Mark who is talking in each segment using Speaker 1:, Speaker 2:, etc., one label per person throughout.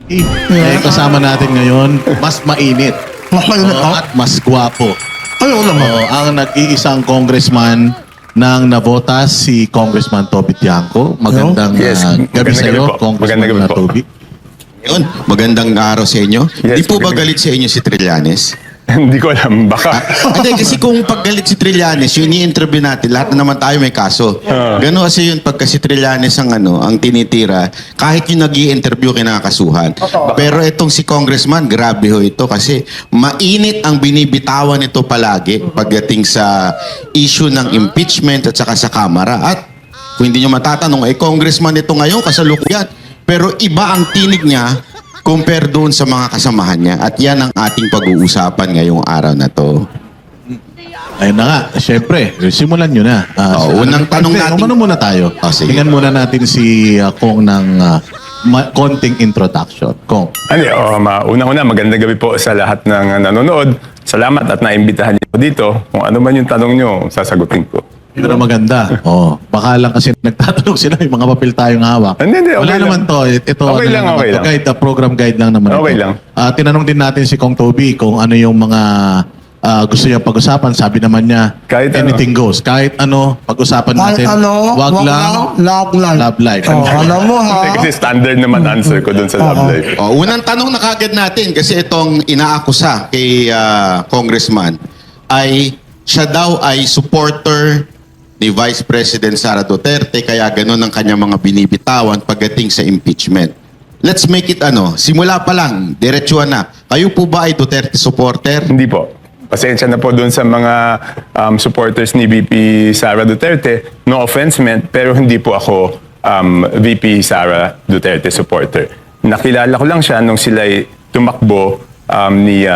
Speaker 1: Eh, kasama natin ngayon, mas mainit.
Speaker 2: Mas mainit,
Speaker 1: At mas gwapo.
Speaker 2: Ano naman?
Speaker 1: Ang nag-iisang congressman ng Navotas, si Congressman Toby Tiangco. Magandang
Speaker 3: Yes,
Speaker 1: gabi
Speaker 3: magandang
Speaker 1: sa iyo,
Speaker 3: gabi po.
Speaker 1: Congressman
Speaker 3: Magandang gabi po.
Speaker 1: Toby.
Speaker 4: Yun, magandang araw sa inyo.
Speaker 3: Yes,
Speaker 4: Di po ba
Speaker 3: magandang-
Speaker 4: galit sa inyo si Trillanes?
Speaker 3: Hindi ko alam, baka.
Speaker 4: Hindi, kasi kung paggalit si Trillanes, yung ini-interview natin, lahat na naman tayo may kaso. Gano'n kasi yun, pagka si Trillanes ang tinitira, kahit yung nag-i-interview kinakasuhan. Pero itong si Congressman, grabe ho ito kasi mainit ang binibitawan nito palagi pagdating sa issue ng impeachment at saka sa Kamara. At kung hindi nyo matatanong, Congressman ito ngayon, kasalukuyan. Pero iba ang tinig niya compare doon sa mga kasamahan niya. At yan ang ating pag-uusapan ngayong araw na to.
Speaker 1: Ayun na nga, syempre, simulan nyo na.
Speaker 4: Unang tanong
Speaker 1: Hindi,
Speaker 4: natin.
Speaker 1: umano muna tayo.
Speaker 4: Sige.
Speaker 1: Tingnan muna natin si Kong ng konting introduction. Kong.
Speaker 3: Unang-una, magandang gabi po sa lahat ng nanonood. Salamat at naimbitahan niyo po dito. Kung ano man yung tanong niyo, sasagutin ko.
Speaker 1: Ito na maganda. Baka lang kasi nagtatanong sila, yung mga papel tayong hawak.
Speaker 3: Hindi, okay
Speaker 1: Wala
Speaker 3: lang.
Speaker 1: naman to. Ito,
Speaker 3: Okay lang, okay lang.
Speaker 1: Guide, program guide lang naman.
Speaker 3: Okay
Speaker 1: ito.
Speaker 3: lang.
Speaker 1: Tinanong din natin si Kong Toby kung ano yung mga gusto niya pag-usapan. Sabi naman niya,
Speaker 3: Kahit ano.
Speaker 1: anything goes. Kahit ano, pag-usapan
Speaker 2: Kahit
Speaker 1: natin.
Speaker 2: ano,
Speaker 1: Wag lang,
Speaker 2: love life.
Speaker 1: love life.
Speaker 2: Alam mo ha.
Speaker 3: Kasi standard naman answer ko dun sa love life.
Speaker 4: Unang tanong na kagad natin, kasi itong inaakusa kay Congressman, ay siya daw ay supporter ni Vice President Sara Duterte, kaya ganun ang kanyang mga binibitawan pagdating sa impeachment. Let's make it simula pa lang, diretsuhan na. Kayo po ba ay Duterte supporter?
Speaker 3: Hindi po. Pasensya na po dun sa mga supporters ni VP Sara Duterte. No offense meant, pero hindi po ako VP Sara Duterte supporter. Nakilala ko lang siya nung sila'y tumakbo ni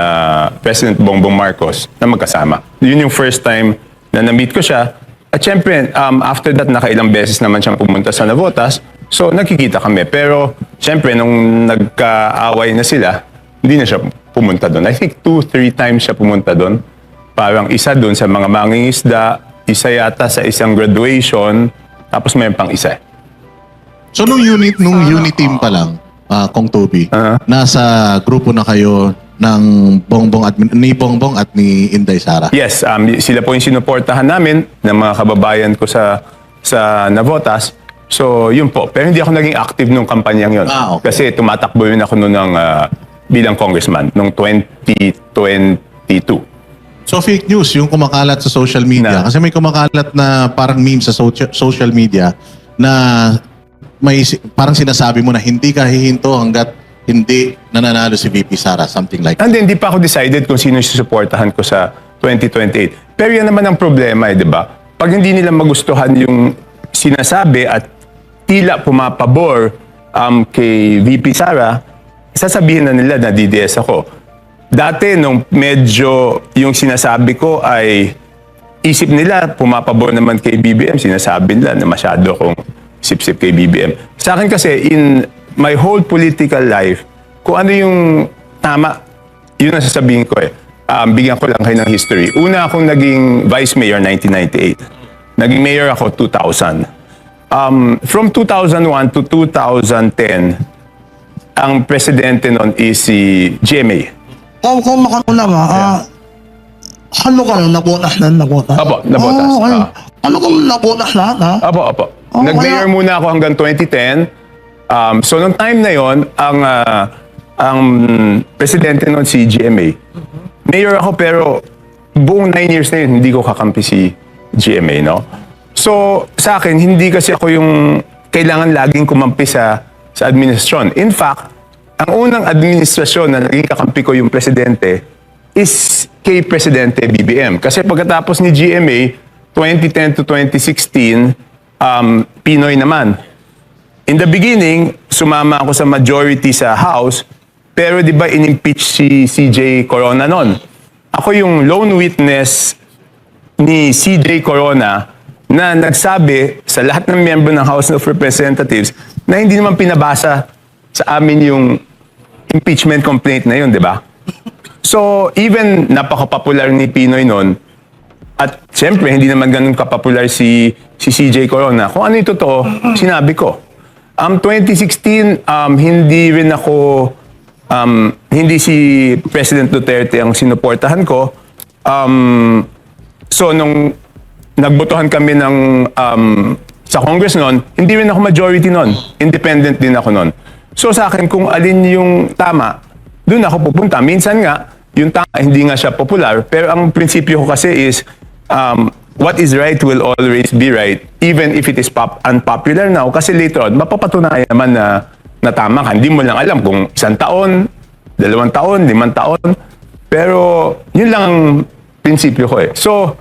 Speaker 3: President Bongbong Marcos na magkasama. Yun yung first time na na-meet ko siya. At syempre, after that, nakailang beses naman siyang pumunta sa Navotas. So, nagkikita kami. Pero, syempre, nung nagkaaway na sila, hindi na siya pumunta doon. I think 2-3 times siya pumunta doon. Parang isa doon sa mga mangingisda, isa yata sa isang graduation, tapos may pang isa.
Speaker 1: So, nung unit team pa lang, Kong Toby, nasa grupo na kayo ng ni Bongbong at ni Inday Sara.
Speaker 3: Yes, sila po yung sinuportahan namin ng mga kababayan ko sa Navotas. So, yun po. Pero hindi ako naging active nung kampanyang yun.
Speaker 1: Okay.
Speaker 3: Kasi tumatakbo yun ako noon ng bilang congressman noong 2022.
Speaker 1: So fake news yung kumakalat sa social media.
Speaker 3: Na?
Speaker 1: Kasi may kumakalat na parang meme sa social media na may parang sinasabi mo na hindi ka hihinto hanggat hindi nananalo si VP Sara. Something like that.
Speaker 3: And hindi pa ako decided kung sino yung susuportahan ko sa 2028. Pero yan naman ang problema, di ba? Pag hindi nila magustuhan yung sinasabi at tila pumapabor kay VP Sara, sasabihin na nila na DDS ako. Dati, nung medyo yung sinasabi ko ay isip nila, pumapabor naman kay BBM, sinasabi nila na masyado akong sip-sip kay BBM. Sa akin kasi, in my whole political life, kung ano yung tama, yun ang sasabihin ko eh. Bigyan ko lang kayo ng history. Una akong naging vice mayor 1998. Naging mayor ako 2000. From 2001 to 2010, ang presidente nun is si GMA.
Speaker 2: Kung makanuna ba, ano ka na nabotas na nabotas?
Speaker 3: Apo, nabotas.
Speaker 2: Okay. Ano kung nabotas lahat ha?
Speaker 3: Apo.
Speaker 2: Oh,
Speaker 3: Nag-mayor
Speaker 2: kaya-
Speaker 3: muna ako hanggang 2010. So, nung time na yon, ang presidente nun si GMA. Mayor ako pero buong 9 years na yun, hindi ko kakampi si GMA, no? So, sa akin, hindi kasi ako yung kailangan laging kumampi sa administrasyon. In fact, ang unang administrasyon na naging kakampi ko yung presidente is kay Presidente BBM. Kasi pagkatapos ni GMA, 2010 to 2016, Pinoy naman. In the beginning, sumama ako sa majority sa House, pero di ba in-impeach si CJ Corona noon? Ako yung lone witness ni CJ Corona na nagsabi sa lahat ng miyembro ng House of Representatives na hindi naman pinabasa sa amin yung impeachment complaint na yun, di ba? So, even napaka-popular ni Pinoy noon, at siyempre, hindi naman ganun kapopular si CJ Corona. Kung ano yung totoo, sinabi ko. 2016, hindi rin ako hindi si President Duterte ang sinuportahan ko. So nung nagbotohan kami ng sa Congress noon, hindi rin ako majority noon. Independent din ako noon. So sa akin, kung alin yung tama, doon ako pupunta. Minsan nga, yung tama, hindi nga siya popular. Pero ang prinsipyo ko kasi is, what is right will always be right, even if it is unpopular now. Kasi later on, mapapatunayan naman na tama ka. Hindi mo lang alam kung 1 taon, 2 taon, 5 taon. Pero yun lang ang prinsipyo ko eh. So,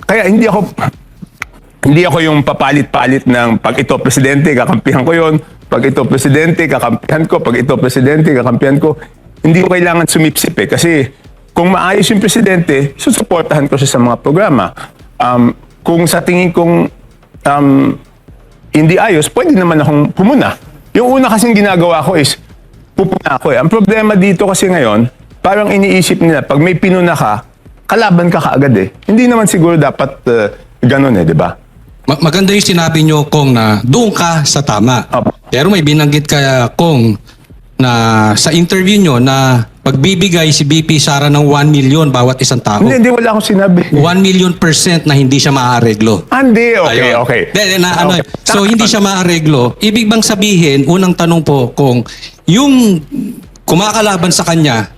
Speaker 3: kaya hindi ako yung papalit-palit ng pag ito presidente, kakampihan ko yon. Pag ito presidente, kakampihan ko. Pag ito presidente, kakampihan ko. Hindi ko kailangan sumipsip eh. Kasi kung maayos yung presidente, susuportahan ko siya sa mga programa. Kung sa tingin kong hindi ayos, pwede naman akong pumuna. Yung una kasing ginagawa ko is, pupuna ako eh. Ang problema dito kasi ngayon, parang iniisip nila, pag may pinuna ka, kalaban ka kaagad eh. Hindi naman siguro dapat ganun eh, di ba?
Speaker 5: Maganda yung sinabi nyo, Kong, na doon ka sa tama.
Speaker 3: Opo.
Speaker 5: Pero may binanggit ka, Kong, na sa interview nyo na pagbibigay si BP Sara ng 1 million bawat isang tao.
Speaker 3: Hindi, wala akong sinabi.
Speaker 5: 1 million % na hindi siya maaareglo.
Speaker 3: Hindi, okay,
Speaker 5: Ayun.
Speaker 3: okay.
Speaker 5: Ano,
Speaker 3: Okay.
Speaker 5: so hindi siya maareglo. Ibig bang sabihin, unang tanong po, Kong, yung kumakalaban sa kanya,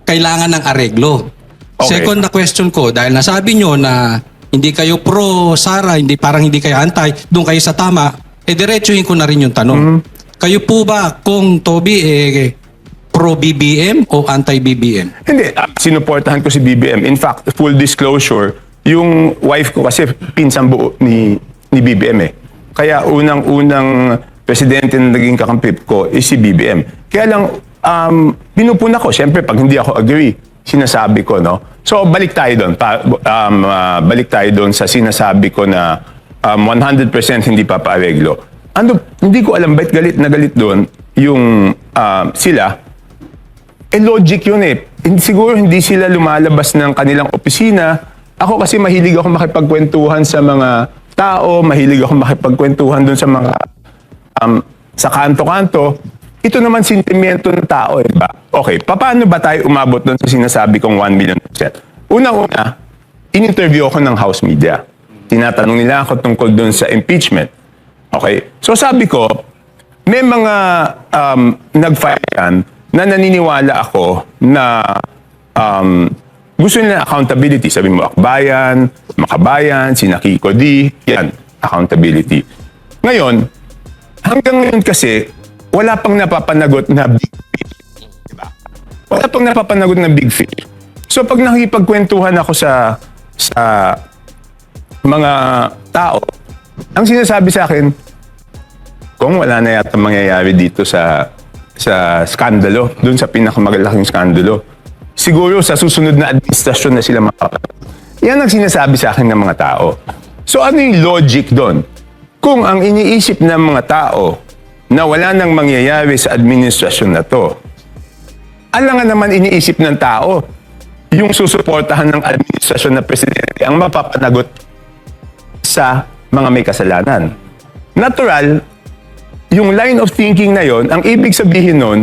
Speaker 5: kailangan ng areglo.
Speaker 3: Okay.
Speaker 5: Second na question ko, dahil nasabi nyo na hindi kayo pro Sara, parang hindi kayo anti, doon kayo sa tama, diretsuhin ko na rin yung tanong. Kayo po ba, Kong Toby, pro BBM o anti-BBM?
Speaker 3: Hindi, sinuportahan ko si BBM. In fact, full disclosure, yung wife ko kasi pinsang buo ni BBM eh. Kaya unang presidente na naging kakampi ko is si BBM. Kaya lang, pinupuna ko, syempre pag hindi ako agree, sinasabi ko, no? So, balik tayo doon. Balik tayo doon sa sinasabi ko na 100% hindi papaareglo. Hindi ko alam ba't galit na galit doon yung sila. Logic yun eh. Siguro hindi sila lumalabas ng kanilang opisina. Ako kasi mahilig ako makipagkwentuhan sa mga tao, mahilig ako makipagkwentuhan doon sa mga sa kanto-kanto. Ito naman sentimiento ng tao, eh, ba? Okay, paano ba tayo umabot doon sa sinasabi kong 1 million %? Una-una, in-interview ako ng House Media. Tinatanong nila ako tungkol doon sa impeachment. Okay, so sabi ko, may mga nag-file yan na naniniwala ako na gusto nila accountability. Sabi mo, Akbayan, Makabayan, sina Kiko D, yan, accountability. Ngayon, hanggang ngayon kasi, wala pang napapanagot na big fish. Diba? Wala pang napapanagot na big fish. So pag nakikipagkwentuhan ako sa mga tao, ang sinasabi sa akin, kung wala na yata mangyayari dito sa skandalo, dun sa pinakamagalaking skandalo, siguro sa susunod na administrasyon na sila makapanagot. Yan ang sinasabi sa akin ng mga tao. So ano yung logic doon? Kung ang iniisip ng mga tao na wala nang mangyayari sa administrasyon na to, alangan naman iniisip ng tao yung susuportahan ng administrasyon na presidente ang mapapanagot sa mga may kasalanan. Natural, yung line of thinking na yon, ang ibig sabihin nun,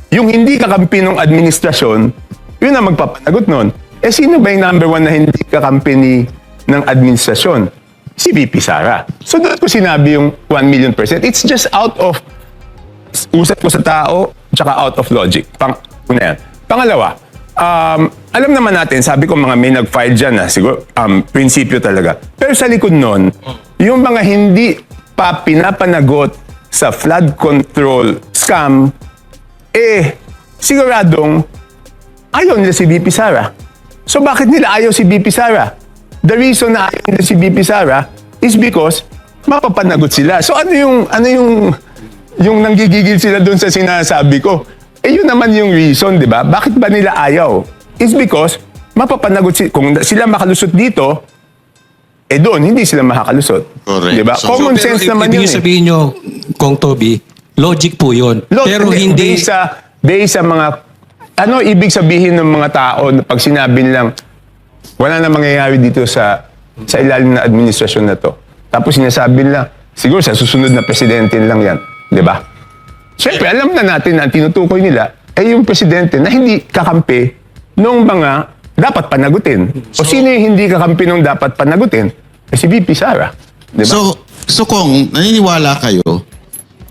Speaker 3: yung hindi kakampi ng administrasyon, yun ang magpapanagot nun. Sino ba yung number 1 na hindi kakampi ng administrasyon? Si VP Sara. So doon ko sinabi yung 1 million %. It's just out of usap ko sa tao, tsaka out of logic. Una yan. Pangalawa, alam naman natin, sabi ko mga may nag-file dyan na siguro, prinsipyo talaga. Pero sa likod nun, yung mga hindi pa pinapanagot sa flood control scam, siguradong ayaw nila si VP Sara. So bakit nila ayaw si VP Sara? The reason na ayaw nila si VP Sara is because mapapanagot sila. So ano yung nanggigigil sila doon sa sinasabi ko? Yun naman yung reason, di ba? Bakit ba nila ayaw? Is because mapapanagot sila. Kung sila makalusot dito, doon hindi sila makakalusot.
Speaker 1: Correct.
Speaker 3: Di ba?
Speaker 1: So,
Speaker 3: Common sense naman yun.
Speaker 5: Ibig sabihin nyo, Kong Toby, logic po yun. Pero hindi...
Speaker 3: Based sa mga... Ano ibig sabihin ng mga tao na pag sinabi nilang wala na mangyayari dito sa ilalim na administrasyon na to. Tapos sinasabi nila, siguro sa susunod na presidente lang yan. Di ba? Siyempre, alam na natin na ang tinutukoy nila ay yung presidente na hindi kakampi nung mga dapat panagutin. O sino yung hindi kakampi nung dapat panagutin? Si VP Sara. Di ba?
Speaker 4: So kung naniniwala kayo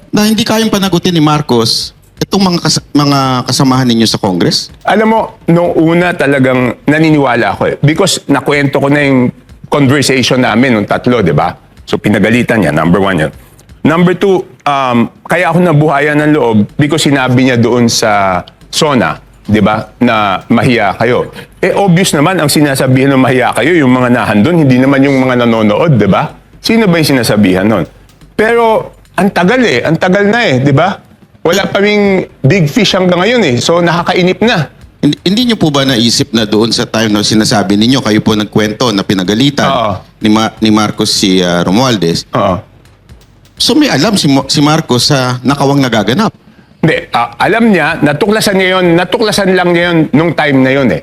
Speaker 4: na hindi kayang panagutin ni Marcos itong mga kasamahan ninyo sa Congress?
Speaker 3: Alam mo, nung una talagang naniniwala ako eh. Because nakwento ko na yung conversation namin nung tatlo, di ba? So pinagalitan niya, number one yun. Number two, kaya ako nabuhayan ng loob because sinabi niya doon sa SONA, di ba, na mahiya kayo. Eh obvious naman ang sinasabihan ng mahiya kayo, yung mga nahan doon, hindi naman yung mga nanonood, di ba? Sino ba yung sinasabihan nun? Pero ang tagal na eh, di ba? Wala pa ring big fish hanggang ngayon eh. So nakakainip na.
Speaker 4: Hindi niyo po ba naisip na doon sa time na sinasabi ninyo, kayo po nagkwento na pinagalitan
Speaker 3: Oo.
Speaker 4: ni Marcos si Romualdez?
Speaker 3: Oo.
Speaker 4: So may alam si Marcos sa nakawang nagaganap.
Speaker 3: Hindi, alam niya, natuklasan lang niya yun nung time na yun eh.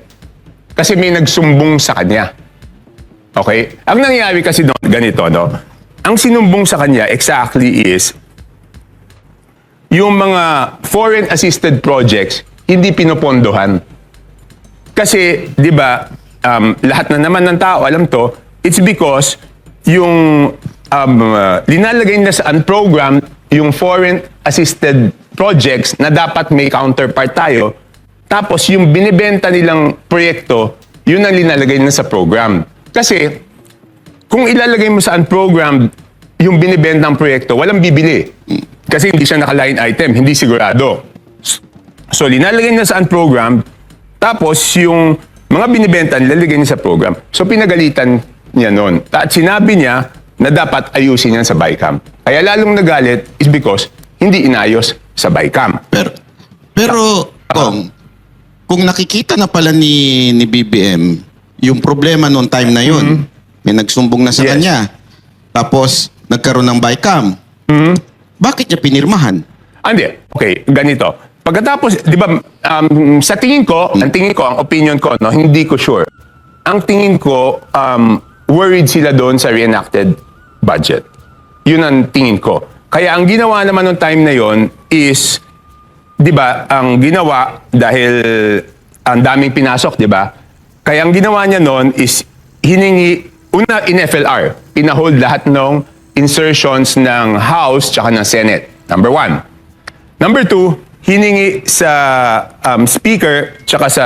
Speaker 3: Kasi may nagsumbong sa kanya. Okay? Ang nangyari kasi doon, ganito, no? Ang sinumbong sa kanya exactly is yung mga foreign assisted projects hindi pinopondohan. Kasi, di ba, lahat na naman ng tao alam to, it's because yung linalagay na sa program yung foreign assisted projects na dapat may counterpart tayo, tapos yung binibenta nilang proyekto, yun ang linalagay na sa program. Kasi, kung ilalagay mo sa program yung binibentang proyekto, walang bibili. Kasi hindi siya naka-line item, hindi sigurado. So, linalagay na sa program, tapos yung mga binibenta nilalagay niya sa program. So, pinagalitan niya noon. At sinabi niya na dapat ayusin yan sa BICAM. Kaya lalong nagalit is because hindi inayos sa BICAM.
Speaker 4: Pero kung nakikita na pala ni BBM yung problema noong time na yun, may nagsumbong na sa
Speaker 3: Yes.
Speaker 4: kanya, tapos nagkaroon ng BICAM, bakit niya pinirmahan?
Speaker 3: Hindi. Okay, ganito. Pagkatapos, di ba, sa tingin ko, ang opinion ko, no, hindi ko sure. Ang tingin ko, worried sila doon sa reenacted budget. Yun ang tingin ko. Kaya ang ginawa naman nung time na yon is, di ba, ang ginawa, dahil ang daming pinasok, di ba? Kaya ang ginawa niya noon is, hiningi, una in FLR, pinahold lahat ng insertions ng House tsaka ng Senate. Number one. Number two, hiningi sa Speaker tsaka sa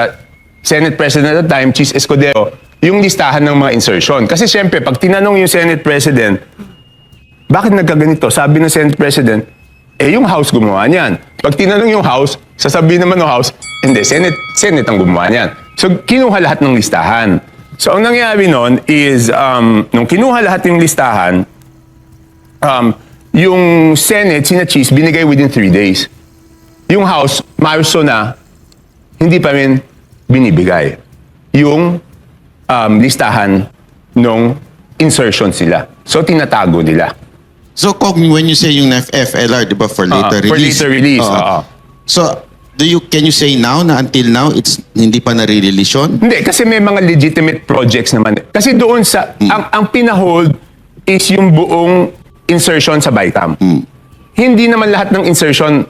Speaker 3: Senate President at the time, Chis Escudero, yung listahan ng mga insertion. Kasi siyempre, pag tinanong yung Senate President, bakit nagkaganito? Sabi ng Senate President, yung House gumawa niyan. Pag tinanong yung House, sasabihin naman ng House, hindi, Senate ang gumawa niyan. So, kinuha lahat ng listahan. So, ang nangyari nun is, nung kinuha lahat yung listahan, yung Senate, sina Chis, binigay within 3 days. Yung House, Marso na, hindi pa rin binibigay yung listahan ng insertion sila. So, tinatago nila.
Speaker 4: So when you say yung FLR, di ba, for later
Speaker 3: For
Speaker 4: release?
Speaker 3: later release,
Speaker 4: Oo.
Speaker 3: oo.
Speaker 4: So, can you say now na until now, it's hindi pa nare-release yun?
Speaker 3: Hindi, kasi may mga legitimate projects naman. Kasi doon sa, ang pinahold is yung buong insertion sa BICAM. Hindi naman lahat ng insertion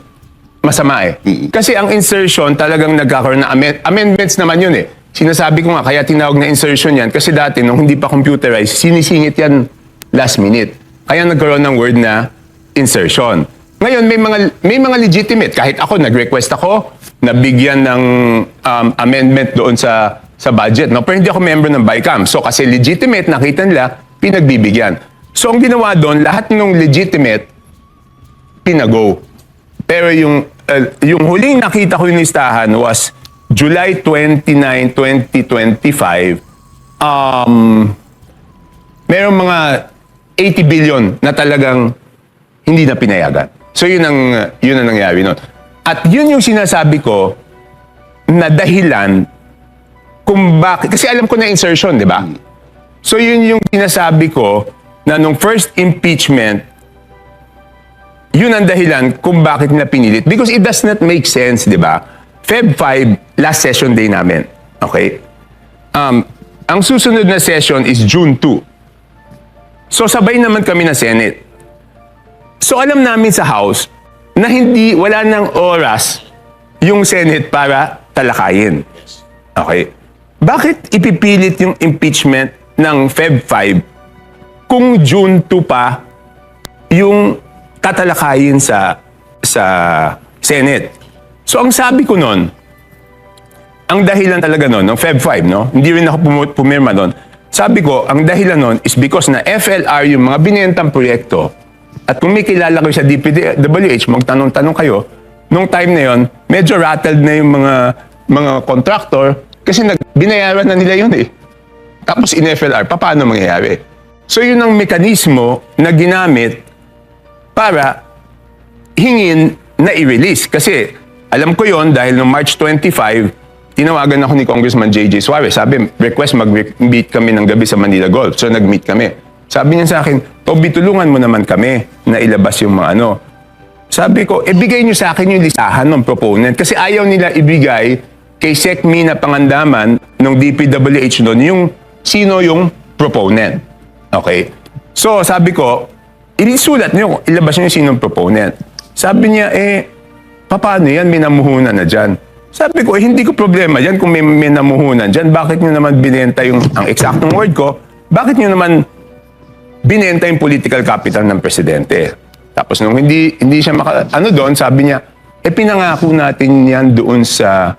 Speaker 3: masama eh. Kasi ang insertion talagang nagkakaroon na amendments naman yun eh. Sinasabi ko nga, kaya tinawag na insertion yan. Kasi dati, nung hindi pa computerized, sinisingit yan last minute. Kaya nagkaroon ng word na insertion. Ngayon, may mga legitimate. Kahit ako, nag-request ako na bigyan ng amendment doon sa budget. No? Pero hindi ako member ng BICAM. So, kasi legitimate, nakita nila, pinagbibigyan. So, ang ginawa doon, lahat ng legitimate, pinago. Pero yung huling nakita ko yung listahan was July 29, 2025. Merong mga 80 billion na talagang hindi na pinayagan. So yun ang nangyari nun. At yun yung sinasabi ko na dahilan kung bakit, kasi alam ko na insertion, di ba? So yun yung sinasabi ko na nung first impeachment, yun ang dahilan kung bakit na pinilit. Because it does not make sense, di ba? Feb 5, last session day namin. Okay? Ang susunod na session is June 2. So sabay naman kami na Senate. So alam namin sa House na wala nang oras yung Senate para talakayin. Okay. Bakit ipipilit yung impeachment ng Feb 5 kung June 2 pa yung tatalakayin sa Senate? So ang sabi ko noon, ang dahilan talaga noon, ng Feb 5, no? Hindi rin ako pumirma noon. Sabi ko, ang dahilan noon is because na FLR yung mga binentang proyekto. At kung may kilala kayo sa DPWH, magtanong-tanong kayo, nung time na yon, medyo rattled na yung mga contractor kasi binayaran na nila yun eh. Tapos in FLR, paano mangyayari? So yun ang mekanismo na ginamit para hingin na i-release. Kasi alam ko yon dahil noong March 25, tinawagan ako ni Congressman J.J. Suarez. Sabi, request mag-meet kami ng gabi sa Manila Golf. So nag-meet kami. Sabi niya sa akin, Toby, tulungan mo naman kami na ilabas yung mga ano. Sabi ko, ibigay niyo sa akin yung listahan ng proponent. Kasi ayaw nila ibigay kay Sec Mina Pangandaman ng DPWH noon yung sino yung proponent. Okay? So sabi ko, ilisulat niyo, ilabas niyo yung sinong proponent. Sabi niya, paano yan? May namuhunan na dyan. Sabi ko, hindi ko problema dyan kung may namuhunan dyan. Bakit niyo naman binenta yung, ang eksaktong word ko, bakit niyo naman binenta yung political capital ng presidente? Tapos nung hindi siya doon, sabi niya, pinangako natin yan doon sa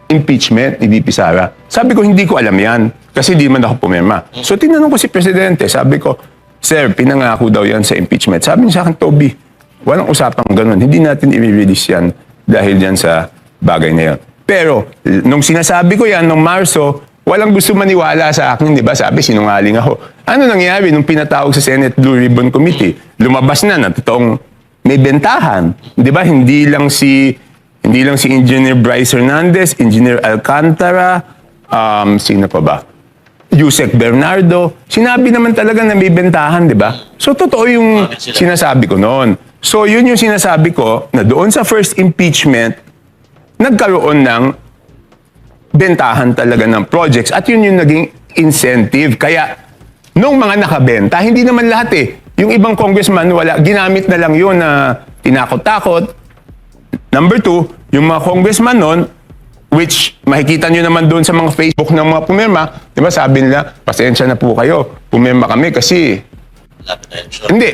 Speaker 3: impeachment ni VP Sara. Sabi ko, hindi ko alam yan kasi di man ako pumirma. So tinanong ko si presidente, sabi ko, sir, pinangako daw yan sa impeachment. Sabi niya sa akin, Toby, walang usapang ganun. Hindi natin i-release yan dahil yan sa bagay na yan. Pero, nung sinasabi ko yan, nung Marso, walang gusto maniwala sa akin, di ba? Sabi, sinungaling ako. Ano nangyari nung pinatawag sa Senate Blue Ribbon Committee? Lumabas na totoong may bentahan. Di ba? Hindi lang si Engineer Bryce Hernandez, Engineer Alcantara, sino pa ba? Yusek Bernardo. Sinabi naman talaga na may bentahan, di ba? So, totoo yung sinasabi ko noon. So, yun yung sinasabi ko na doon sa first impeachment, nagkaroon ng bentahan talaga ng projects at yun yung naging incentive. Kaya, nung mga nakabenta, hindi naman lahat eh. Yung ibang congressman, wala, ginamit na lang yun na tinakot-takot. Number 2, yung mga congressman nun, which makikita nyo naman doon sa mga Facebook ng mga pumirma, di ba sabi nila, pasensya na po kayo, pumirma kami kasi... Hindi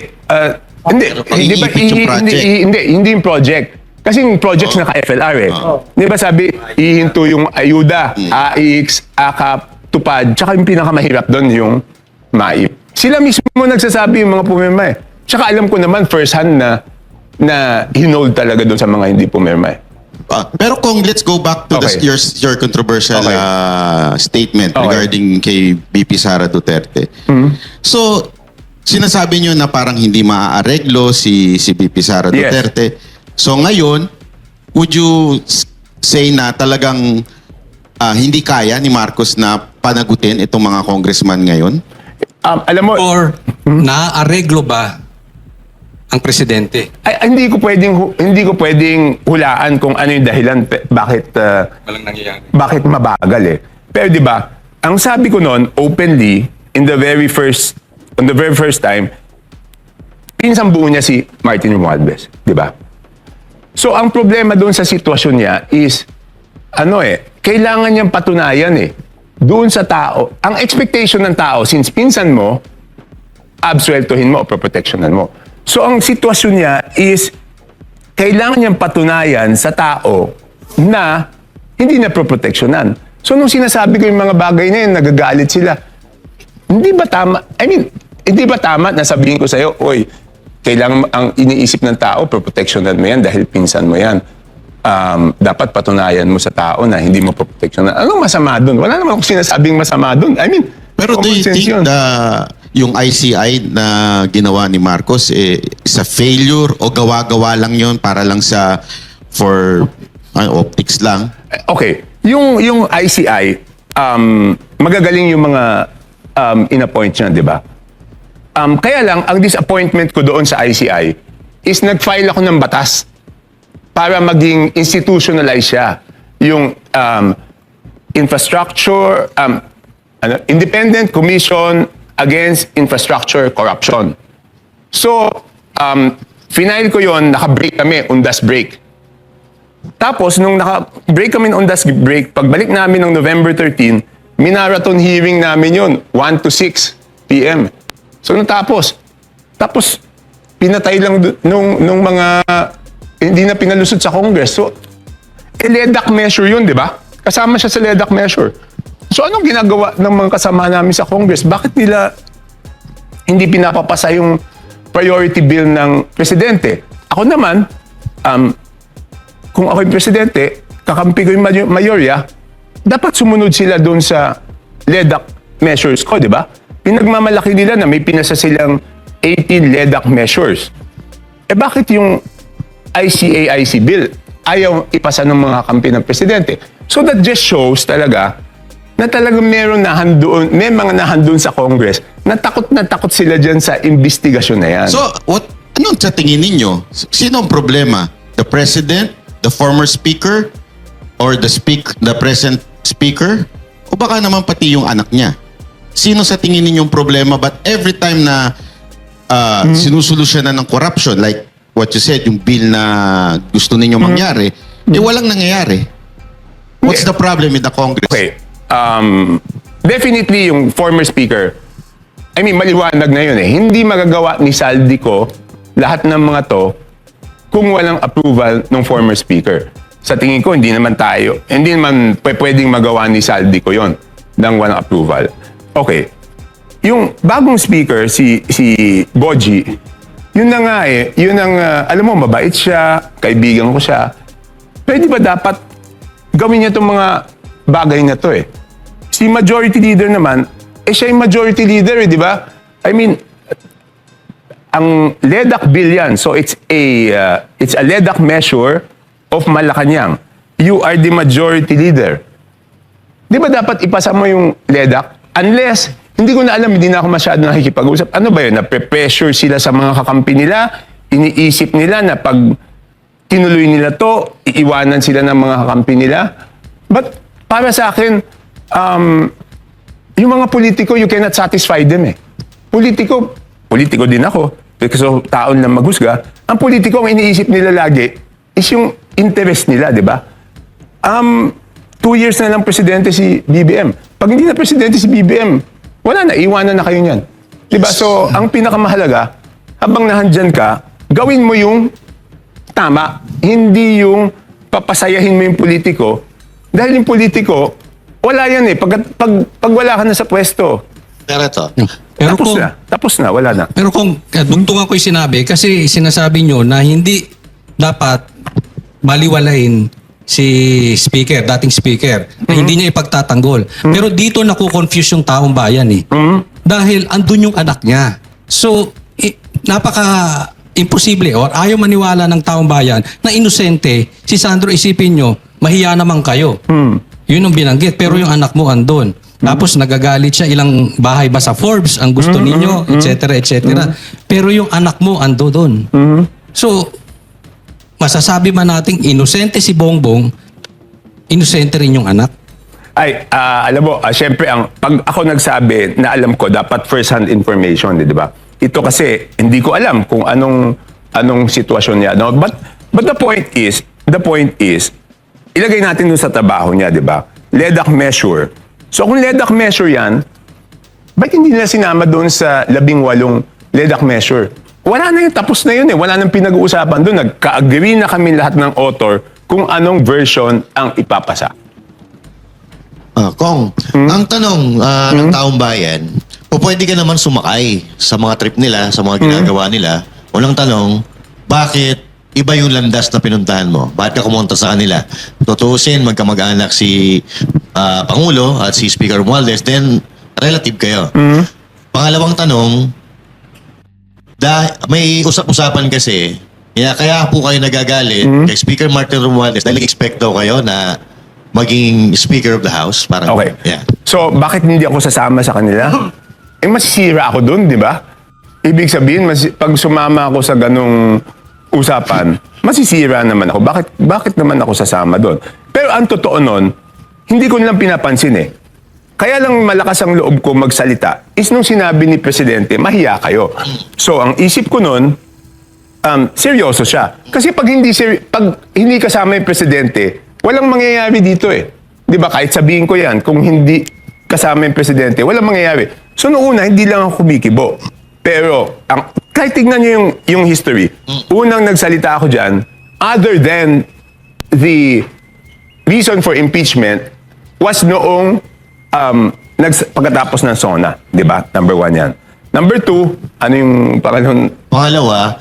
Speaker 3: yung project. Kasi yung projects naka-FLR eh. Di ba sabi, ihinto yung ayuda, AIX, AKAP, TUPAD, tsaka yung pinakamahirap doon yung MAIP. Sila mismo nagsasabi yung mga pumirma eh. Tsaka alam ko naman first hand na hinold talaga doon sa mga hindi pumirma eh.
Speaker 4: Pero Kong, let's go back to
Speaker 3: Okay.
Speaker 4: your controversial
Speaker 3: Okay.
Speaker 4: statement
Speaker 3: Okay.
Speaker 4: regarding kay BP Sara Duterte. So, sinasabi niyo na parang hindi maaareglo si BP Sara
Speaker 3: Yes.
Speaker 4: Duterte. So ngayon, would you say na talagang hindi kaya ni Marcos na panagutin itong mga congressman ngayon?
Speaker 3: Alam mo,
Speaker 5: Or naaareglo ba ang presidente?
Speaker 3: hindi ko pwedeng hulaan kung ano yung dahilan bakit
Speaker 5: Walang nangyayari.
Speaker 3: bakit mabagal eh. Pero 'di ba, ang sabi ko noon openly on the very first time, pinsang buo niya si Martin Romualdez, 'di ba? So ang problema doon sa sitwasyon niya is kailangan niyang patunayan doon sa tao. Ang expectation ng tao since pinsan mo, absueltuhin mo o proprotectionan mo. So ang sitwasyon niya is kailangan niyang patunayan sa tao na hindi na proprotectionan. So nung sinasabi ko yung mga bagay na yun, nagagalit sila. Hindi ba tama? Hindi ba tama na sabihin ko sa'yo, oy, kailangan ang iniisip ng tao, proprotectionan mo yan dahil pinsan mo yan. Dapat patunayan mo sa tao na hindi mo proprotectionan. Anong masama dun? Wala naman akong sinasabing masama dun.
Speaker 4: Pero do you think yung ICI na ginawa ni Marcos is a failure o gawa-gawa lang yun para lang for optics lang?
Speaker 3: Okay. Yung ICI, magagaling yung mga in-appoint niya, di ba? Kaya lang, ang disappointment ko doon sa ICI is nag-file ako ng batas para maging institutionalize siya. Yung infrastructure, Independent Commission Against Infrastructure Corruption. So, final ko yon, naka-break kami, undas break. Tapos, nung naka-break kami on desk break, pagbalik namin ng November 13, minarathon hearing namin yun, 1 to 6 p.m. So, natapos. Tapos, pinatay lang nung mga hindi na pinalusot sa Congress. So, LEDAC measure yun, di ba? Kasama siya sa LEDAC measure. So, anong ginagawa ng mga kasama namin sa Congress? Bakit nila hindi pinapapasa yung priority bill ng presidente? Ako naman, kung ako yung presidente, kakampi ko yung mayorya, dapat sumunod sila doon sa LEDAC measures ko, di ba? Pinagmamalaki nila na may pinasa silang 18 LEDAC measures. Eh bakit yung ICAIC bill ayaw ipasa ng mga kampi ng presidente? So that just shows talaga na talagang may mga nahandun sa Congress na takot sila dyan sa investigasyon na yan.
Speaker 4: So, anong sa tingin ninyo? Sino ang problema? The President? The former Speaker? Or the present Speaker? O baka naman pati yung anak niya? Sino sa tingin ninyong problema? But every time na sinusolusyonan ng corruption, like what you said, yung bill na gusto ninyo mangyari, walang nangyayari. What's the problem with the Congress?
Speaker 3: Okay. Definitely yung former speaker, maliwanag na yun eh. Hindi magagawa ni Saldico lahat ng mga to kung walang approval ng former speaker. Sa tingin ko, hindi naman pwedeng magawa ni Saldico yon nang walang approval. Okay. Yung bagong speaker, si Boji, yun na nga eh. Yun ang, alam mo, mabait siya, kaibigan ko siya. Pwede ba dapat gawin niya itong mga bagay na to eh? Si majority leader naman, siya yung majority leader eh, di ba? Ang LEDAC bill yan, so it's a LEDAC measure of Malacanang. You are the majority leader. Di ba dapat ipasa mo yung LEDAC? Unless, hindi ko na alam, hindi na ako masyado nakikipag-usap. Ano ba yun? Nape-pressure sila sa mga kakampi nila, iniisip nila na pag tinuloy nila to, iiwanan sila ng mga kakampi nila. But para sa akin, yung mga politiko, you cannot satisfy them eh. Politiko din ako, so taon lang maghusga. Ang politiko, ang iniisip nila lagi is yung interest nila, di ba? 2 years na lang presidente si BBM. Pag hindi na presidente si BBM, wala na, iwanan na kayo niyan. Di ba? So, ang pinakamahalaga, habang nahandyan ka, gawin mo yung tama, hindi yung papasayahin mo yung politiko. Dahil yung politiko, wala yan eh. Pag wala ka na sa pwesto,
Speaker 4: Pero ito,
Speaker 5: Pero
Speaker 3: tapos na, wala na.
Speaker 5: Pero kung dugtungan ko yung sinabi, kasi sinasabi nyo na hindi dapat baliwalain si speaker, dating speaker, na hindi niya ipagtatanggol. Pero dito nakukonfuse yung taong bayan eh. Dahil andun yung anak niya. So, napaka-imposible or ayaw maniwala ng taong bayan na inosente, si Sandro, isipin nyo, mahiya naman kayo. Yun ang binanggit, pero yung anak mo andun. Tapos nagagalit siya, ilang bahay ba sa Forbes ang gusto ninyo, etc. Pero yung anak mo ando doon. So, masasabi man nating inosente si Bongbong, inosente rin yung anak?
Speaker 3: Alam mo, syempre, pag ako nagsabi na alam ko, dapat first-hand information, di ba? Ito kasi, hindi ko alam kung anong sitwasyon niya. No? But the point is, ilagay natin dun sa trabaho niya, di ba? LEDAC measure. So kung LEDAC measure yan, ba't hindi nila sinama doon sa 18 LEDAC measure? Wala na yun, tapos na yun eh. Wala nang pinag-uusapan doon. Nagka-agree na kami lahat ng author kung anong version ang ipapasa.
Speaker 6: Kong, ang tanong ng taong bayan, pwede ka naman sumakay sa mga trip nila, sa mga ginagawa nila. Unang tanong, bakit iba yung landas na pinuntahan mo? Bakit ka kumunta sa kanila? Tutuusin, magkamag-anak si Pangulo at si Speaker Romualdez, then relative kayo. Pangalawang tanong, may usap-usapan kasi, kaya po kayo nagagalit kay Speaker Martin Romualdez dahil expect daw kayo na maging Speaker of the House. Parang,
Speaker 3: Okay.
Speaker 6: Yeah.
Speaker 3: So, bakit hindi ako sasama sa kanila? Masisira ako dun, di ba? Ibig sabihin, pag sumama ako sa ganong usapan, masisira naman ako. Bakit naman ako sasama doon? Pero ang totoo nun, hindi ko nilang pinapansin eh. Kaya lang malakas ang loob ko magsalita is nung sinabi ni Presidente, mahiya kayo. So, ang isip ko nun, seryoso siya. Kasi pag hindi kasama yung presidente, walang mangyayari dito eh. 'Di ba? Kahit sabihin ko 'yan, kung hindi kasama yung presidente, walang mangyayari. So noong una, hindi lang ako kumikibo. Pero kahit tignan niyo yung history, unang nagsalita ako diyan, other than the reason for impeachment was noong pagkatapos ng SONA, 'di ba? Number 1 'yan. Number 2, ano yung pangalawang
Speaker 6: Pangalawa,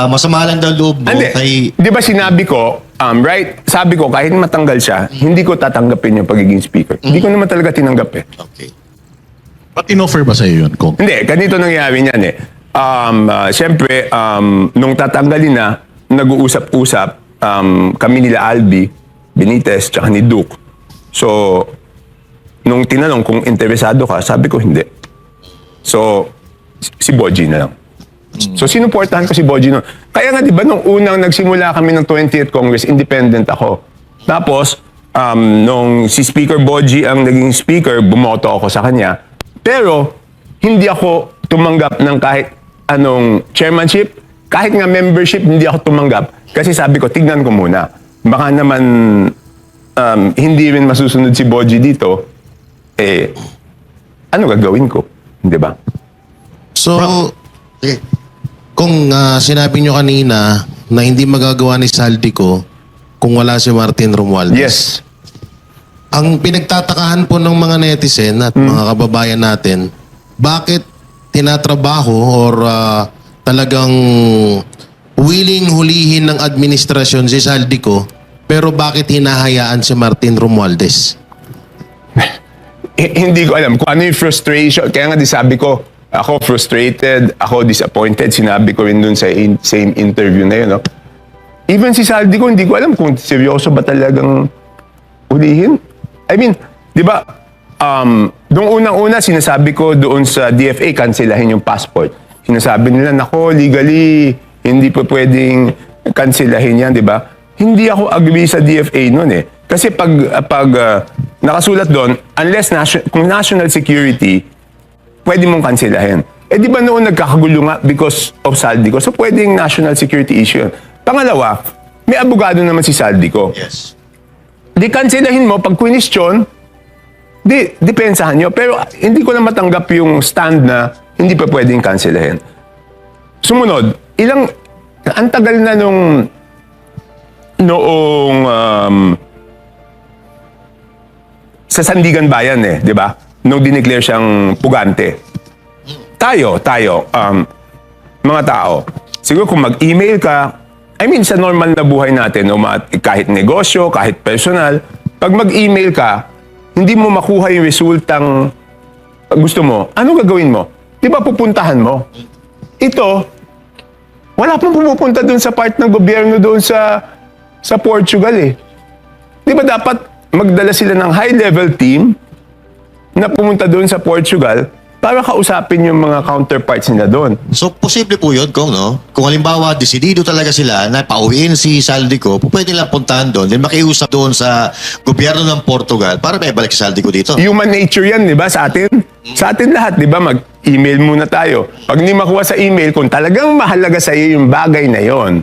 Speaker 6: masama lang daw loob mo
Speaker 3: hindi.
Speaker 6: kay...
Speaker 3: Di ba sinabi ko, right? Sabi ko, kahit matanggal siya, hindi ko tatanggapin yung pagiging speaker. Hindi ko naman talaga tinanggap eh.
Speaker 6: Okay.
Speaker 1: Ba't in-offer ba sa'yo yun, Kong?
Speaker 3: Hindi, ganito nangyari niyan eh. Siyempre, nung tatanggalin na, nag-uusap-usap kami nila Albi, Benitez, tsaka ni Duke. So, nung tinanong kung interesado ka, sabi ko hindi. So, si Boji na lang. So, sinuportahan ko si Boji noon. Kaya nga, di ba, nung unang nagsimula kami ng 20th Congress, independent ako. Tapos, nung si Speaker Boji ang naging speaker, bumoto ako sa kanya. Pero, hindi ako tumanggap ng kahit anong chairmanship, kahit nga membership, hindi ako tumanggap. Kasi sabi ko, tignan ko muna. Baka naman, hindi rin masusunod si Boji dito, ano gagawin ko? Di ba?
Speaker 7: So, kung sinabi nyo kanina na hindi magagawa ni Saldico kung wala si Martin Romualdez.
Speaker 3: Yes.
Speaker 7: Ang pinagtatakahan po ng mga netizen at mga kababayan natin, bakit tinatrabaho or talagang willing hulihin ng administrasyon si Saldico, pero bakit hinahayaan si Martin Romualdez?
Speaker 3: Hindi ko alam kung ano yung frustration. Kaya nga di sabi ko, ako frustrated, ako disappointed. Sinabi ko rin dun sa same interview na yun. No? Even si Saldico, hindi ko alam kung seryoso ba talagang ulihin. I mean, di ba, doon unang-una sinasabi ko doon sa DFA, cancelahin yung passport. Sinasabi nila, nako, legally, hindi po pwedeng cancelahin yan, di ba? Hindi ako agree sa DFA noon eh. Kasi pag nakasulat doon, unless kung national security, pwede mong kanselahin. Di ba noon nagkakagulo nga because of Saldico? So pwedeng national security issue. Pangalawa, may abogado naman si Saldico.
Speaker 6: Yes.
Speaker 3: Di kanselahin mo, pag question, depensahan nyo. Pero hindi ko na matanggap yung stand na hindi pa pwedeng kanselahin. Sumunod, ang tagal na noong sa Sandigan Bayan di ba? Nung dineclare siyang pugante. Tayo, mga tao, siguro kung mag-email ka, I mean, sa normal na buhay natin, kahit negosyo, kahit personal, pag mag-email ka, hindi mo makuha yung resultang gusto mo, ano gagawin mo? Di ba pupuntahan mo? Ito, wala pang pumupunta doon sa part ng gobyerno doon sa Portugal eh. Di ba dapat magdala sila ng high-level team na pumunta doon sa Portugal para kausapin yung mga counterparts nila doon.
Speaker 6: So, posible po yun, Kong, no? Kung halimbawa, desidido talaga sila na pauwiin si Saldico, pwede lang puntahan doon, then makiusap doon sa gobyerno ng Portugal para may balik si Saldico dito.
Speaker 3: Human nature yan, di ba, sa atin? Sa atin lahat, di ba, mag-email muna tayo. Pag hindi makuha sa email, kung talagang mahalaga sa iyo yung bagay na yon,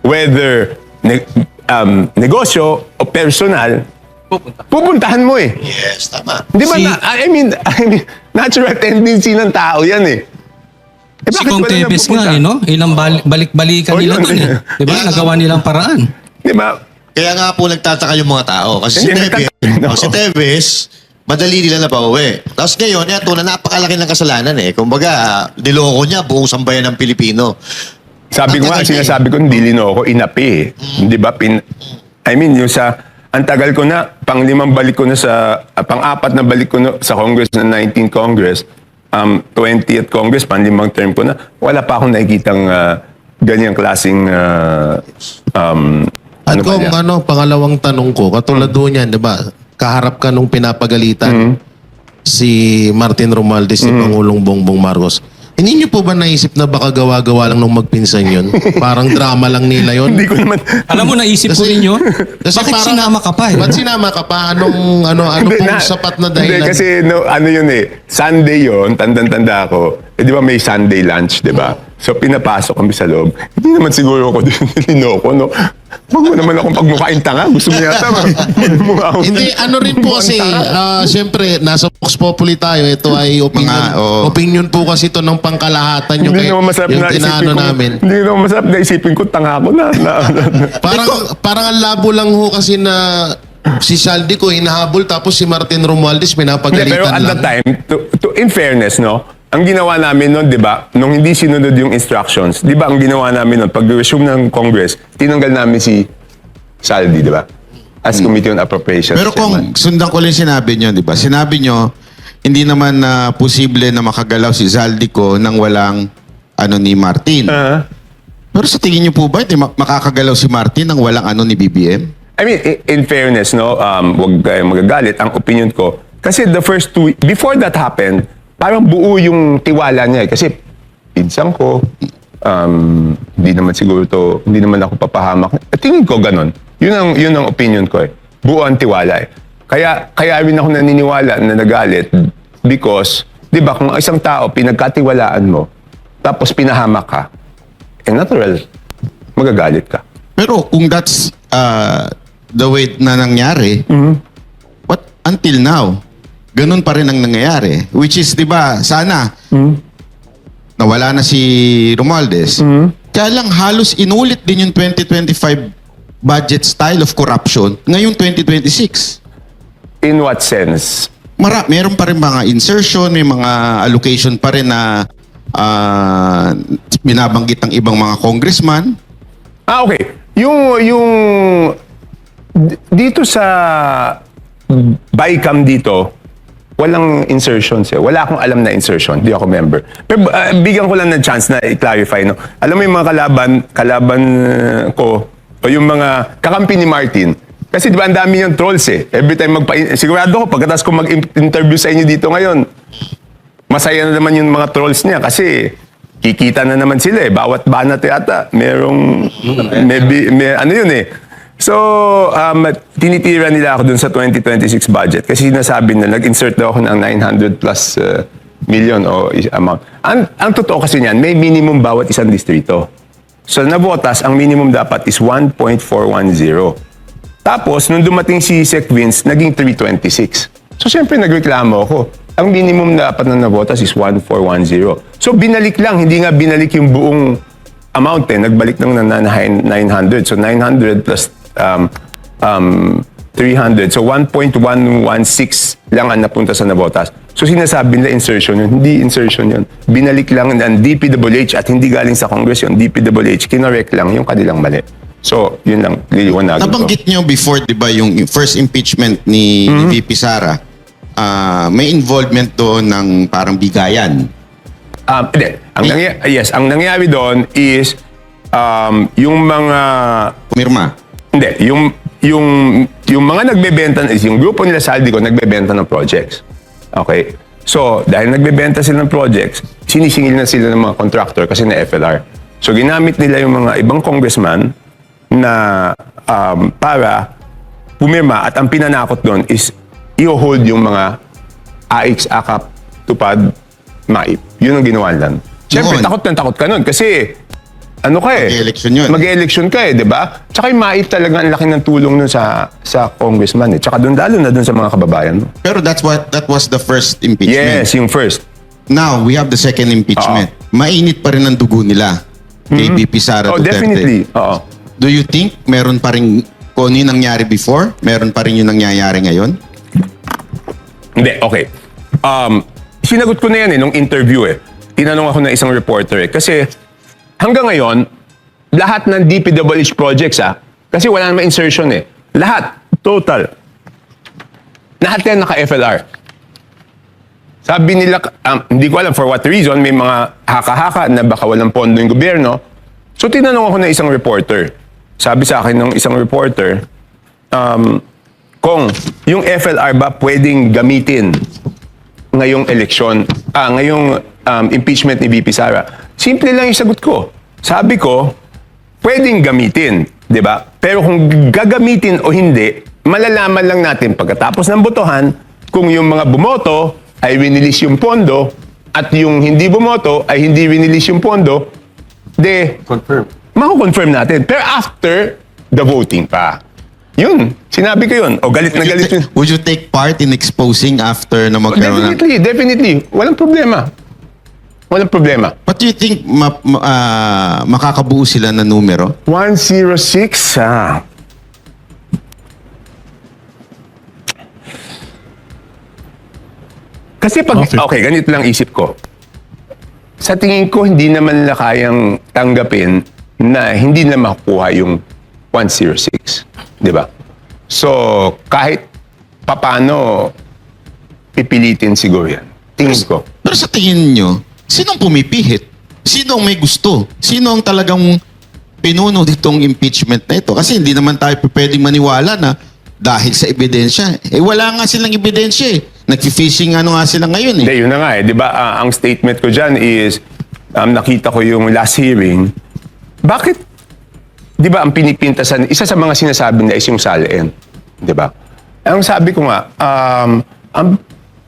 Speaker 3: whether negosyo o personal, pupuntahan mo eh.
Speaker 6: Yes, tama.
Speaker 3: Di ba, I mean, natural tendency ng tao yan eh.
Speaker 5: Si
Speaker 3: bakit
Speaker 5: Kong
Speaker 3: wala
Speaker 5: Tevez
Speaker 3: napupunta?
Speaker 5: nga no? Ilang balik-balikan
Speaker 3: Oh,
Speaker 5: nila
Speaker 3: yun.
Speaker 5: doon eh. Di ba? Nagawa nilang paraan.
Speaker 3: Di ba?
Speaker 6: Kaya nga po nagtataka yung mga tao. Kasi
Speaker 3: Hindi,
Speaker 6: si Tevez, madali nila na pauwi. Tapos ngayon, yan, na napakalaki ng kasalanan eh. Kumbaga, niloko niya buong sambayan ng Pilipino.
Speaker 3: Sabi ko nga, sinasabi ko, hindi linoko, inapi eh. Di ba? I mean, yung ang tagal ko na, pang-5 balik ko na pang-4 na balik ko na sa Congress na 19th Congress, 20th Congress, pang-5 term ko na, wala pa akong nakikitang ganyang klaseng
Speaker 7: At
Speaker 3: ba
Speaker 7: kung
Speaker 3: yan?
Speaker 7: pangalawang tanong ko, katulad doon yan, di ba? Kaharap ka nung pinapagalitan si Martin Romualdez, si Pangulong Bongbong Marcos. Hindi niyo po ba naisip na baka gawa-gawa lang nung magpinsan yun? Parang drama lang nila yun?
Speaker 3: Hindi ko naman,
Speaker 5: Alam mo, naisip ko rin yun. Bakit sinama ka pa eh?
Speaker 7: Ba't sinama ka pa? Anong
Speaker 3: Hindi,
Speaker 7: pong sapat na dahilan?
Speaker 3: Hindi, kasi ano yun eh, Sunday yun, tandang-tanda ako. Di ba may Sunday lunch, di ba? So pinapasok kami sa loob. Hindi naman siguro ako din linoko, no? Huwag mo naman akong pagmukhain tanga. Gusto mo yata magmukha ako.
Speaker 7: Hindi, ano rin po kasi, siyempre, nasa Vox Populi tayo. Ito ay opinion. Opinion po kasi ito ng pangkalahatan yung,
Speaker 3: Hindi naman masarap
Speaker 7: yung
Speaker 3: na
Speaker 7: tinaano
Speaker 3: isipin ko.
Speaker 7: namin.
Speaker 3: Hindi naman masarap na isipin ko tanga ako na.
Speaker 7: Parang ang labo lang ho kasi na si Saldi ko hinahabol tapos si Martin Romualdez
Speaker 3: Hindi,
Speaker 7: pinapagalitan
Speaker 3: pero at
Speaker 7: lang.
Speaker 3: that time, in fairness, no? Ang ginawa namin noon, di ba, nung hindi sinunod yung instructions, di ba, ang ginawa namin noon, pag-resume ng Congress, tinanggal namin si Saldi, di ba? As Committee on Appropriations.
Speaker 4: Pero kung sundan ko lang sinabi nyo, di ba? Sinabi nyo, hindi naman na posible na makagalaw si Zaldico nang walang ni Martin. Pero sa tingin nyo po ba, hindi makakagalaw si Martin nang walang ni BBM?
Speaker 3: I mean, in fairness, no, wag kayong magagalit. Ang opinion ko, kasi the first before that happened, parang buo yung tiwala niya eh. Kasi, pinsang ko, hindi naman siguro hindi naman ako papahamak. Tingin ko ganun. Yun ang opinion ko eh. Buo ang tiwala eh. Kaya rin ako naniniwala na nagalit because, di ba, kung isang tao, pinagkatiwalaan mo, tapos pinahamak ka, natural, magagalit ka.
Speaker 4: Pero kung that's the way na nangyari, but until now, ganun pa rin ang nangyayari. Which is, di ba, sana, nawala na si Romualdez. Kaya lang halos inulit din yung 2025 budget style of corruption ngayong 2026.
Speaker 3: In what sense?
Speaker 4: Meron pa rin mga insertion, may mga allocation pa rin na binabanggit ng ibang mga congressman.
Speaker 3: Okay. Dito sa BICAM dito, walang insertions eh. Wala akong alam na insertion. Di ako member. Pero bigyan ko lang ng chance na i-clarify. No? Alam mo yung mga kalaban ko, o yung mga kakampi ni Martin. Kasi di ba ang dami niyang trolls eh. Every time sigurado ko, pagkatapos ko mag-interview sa inyo dito ngayon, masaya na naman yung mga trolls niya kasi kikita na naman sila eh. Bawat banat yata, merong, ano yun eh. So, tinitira nila ako dun sa 2026 budget kasi sinasabi na nag-insert daw ako ng 900 plus million o amount. Ang totoo kasi niyan, may minimum bawat isang distrito. So, nabotas, ang minimum dapat is 1.410. Tapos, nung dumating si Sec Vince, naging 326. So, siyempre, nagreklamo ako. Ang minimum dapat na nabotas is 1.410. So, binalik lang. Hindi nga binalik yung buong amount eh. Nagbalik lang ng 900. So, 900 plus 300. So, 1.116 lang ang napunta sa nabotas. So, sinasabi nila insertion yun. Hindi insertion yun. Binalik lang ng DPWH at hindi galing sa Congress yun. DPWH, kinorek lang yung kanilang mali. So, yun lang. Liliwanagin ko.
Speaker 4: Nabanggit nyo before, di ba, yung first impeachment ni VP Sara, may involvement doon ng parang bigayan.
Speaker 3: Hindi. Ang nangyari doon is yung mga
Speaker 4: Pumirma.
Speaker 3: Hindi, yung mga nagbebenta is yung grupo nila Saldico nagbebenta ng projects. Okay? So, dahil nagbebenta sila ng projects, sinisingil na sila ng mga contractor kasi na FLR. So, ginamit nila yung mga ibang congressman na para pumirma at ang pinanakot doon is i-hold yung mga AX, AKAP, TUPAD, MAIP. Yun ang ginawa lang. Siyempre, takot ka nun kasi ano ka eh?
Speaker 4: Mag-e-election yun.
Speaker 3: Mag-e-election ka eh, di ba? Tsaka yung MAIP talaga ang laki ng tulong nun sa congressman eh. Tsaka doon, lalo na doon sa mga kababayan mo.
Speaker 4: Pero that was the first impeachment.
Speaker 3: Yes, yung first.
Speaker 4: Now, we have the second impeachment. Mainit pa rin ang dugo nila kay VP Sara
Speaker 3: Oh,
Speaker 4: Duterte.
Speaker 3: definitely. Oo.
Speaker 4: Do you think meron pa rin kung ano yung nangyari before, meron pa rin yung nangyayari ngayon?
Speaker 3: Hindi, okay. Sinagot ko na yan nung interview eh. Tinanong ako ng isang reporter eh. Kasi hanggang ngayon, lahat ng DPWH projects kasi wala namang insertion eh. Lahat, total. Lahat yan naka-FLR. Sabi nila, hindi ko alam for what reason, may mga haka-haka na baka walang pondo yung gobyerno. So tinanong ako ng isang reporter. Sabi sa akin ng isang reporter, kung yung FLR ba pwedeng gamitin ngayong eleksyon, ngayong impeachment ni VP Sara? Simple lang yung sagot ko. Sabi ko, pwedeng gamitin, di ba? Pero kung gagamitin o hindi, malalaman lang natin pagkatapos ng botohan kung yung mga bumoto ay winilis yung pondo at yung hindi bumoto ay hindi winilis yung pondo mako-confirm natin. Pero after the voting pa. Yun, sinabi ko yun. O galit na galit yun.
Speaker 4: Would you take part in exposing after na magkaroon ng...
Speaker 3: Definitely. Walang problema. Walang problema.
Speaker 4: What do you think makakabuo sila na numero?
Speaker 3: 106, Kasi pag, okay, ganito lang isip ko. Sa tingin ko, hindi naman nila kayang tanggapin na hindi na makukuha yung 106. Di ba? So, kahit papano, pipilitin siguro yan. Tingin ko.
Speaker 4: Pero sa tingin nyo, sinong pumipihit? Sino ang may gusto? Sino ang talagang pinuno ditong impeachment na ito? Kasi hindi naman tayo pwedeng maniwala na dahil sa ebidensya. Wala nga silang ebidensya eh. Nag-fishing nga sila ngayon eh.
Speaker 3: Hindi, yun na nga eh. Di ba, ang statement ko dyan is, nakita ko yung last hearing, bakit, di ba, ang pinipintasan, isa sa mga sinasabi na is yung SALN. Di ba? Ang sabi ko nga,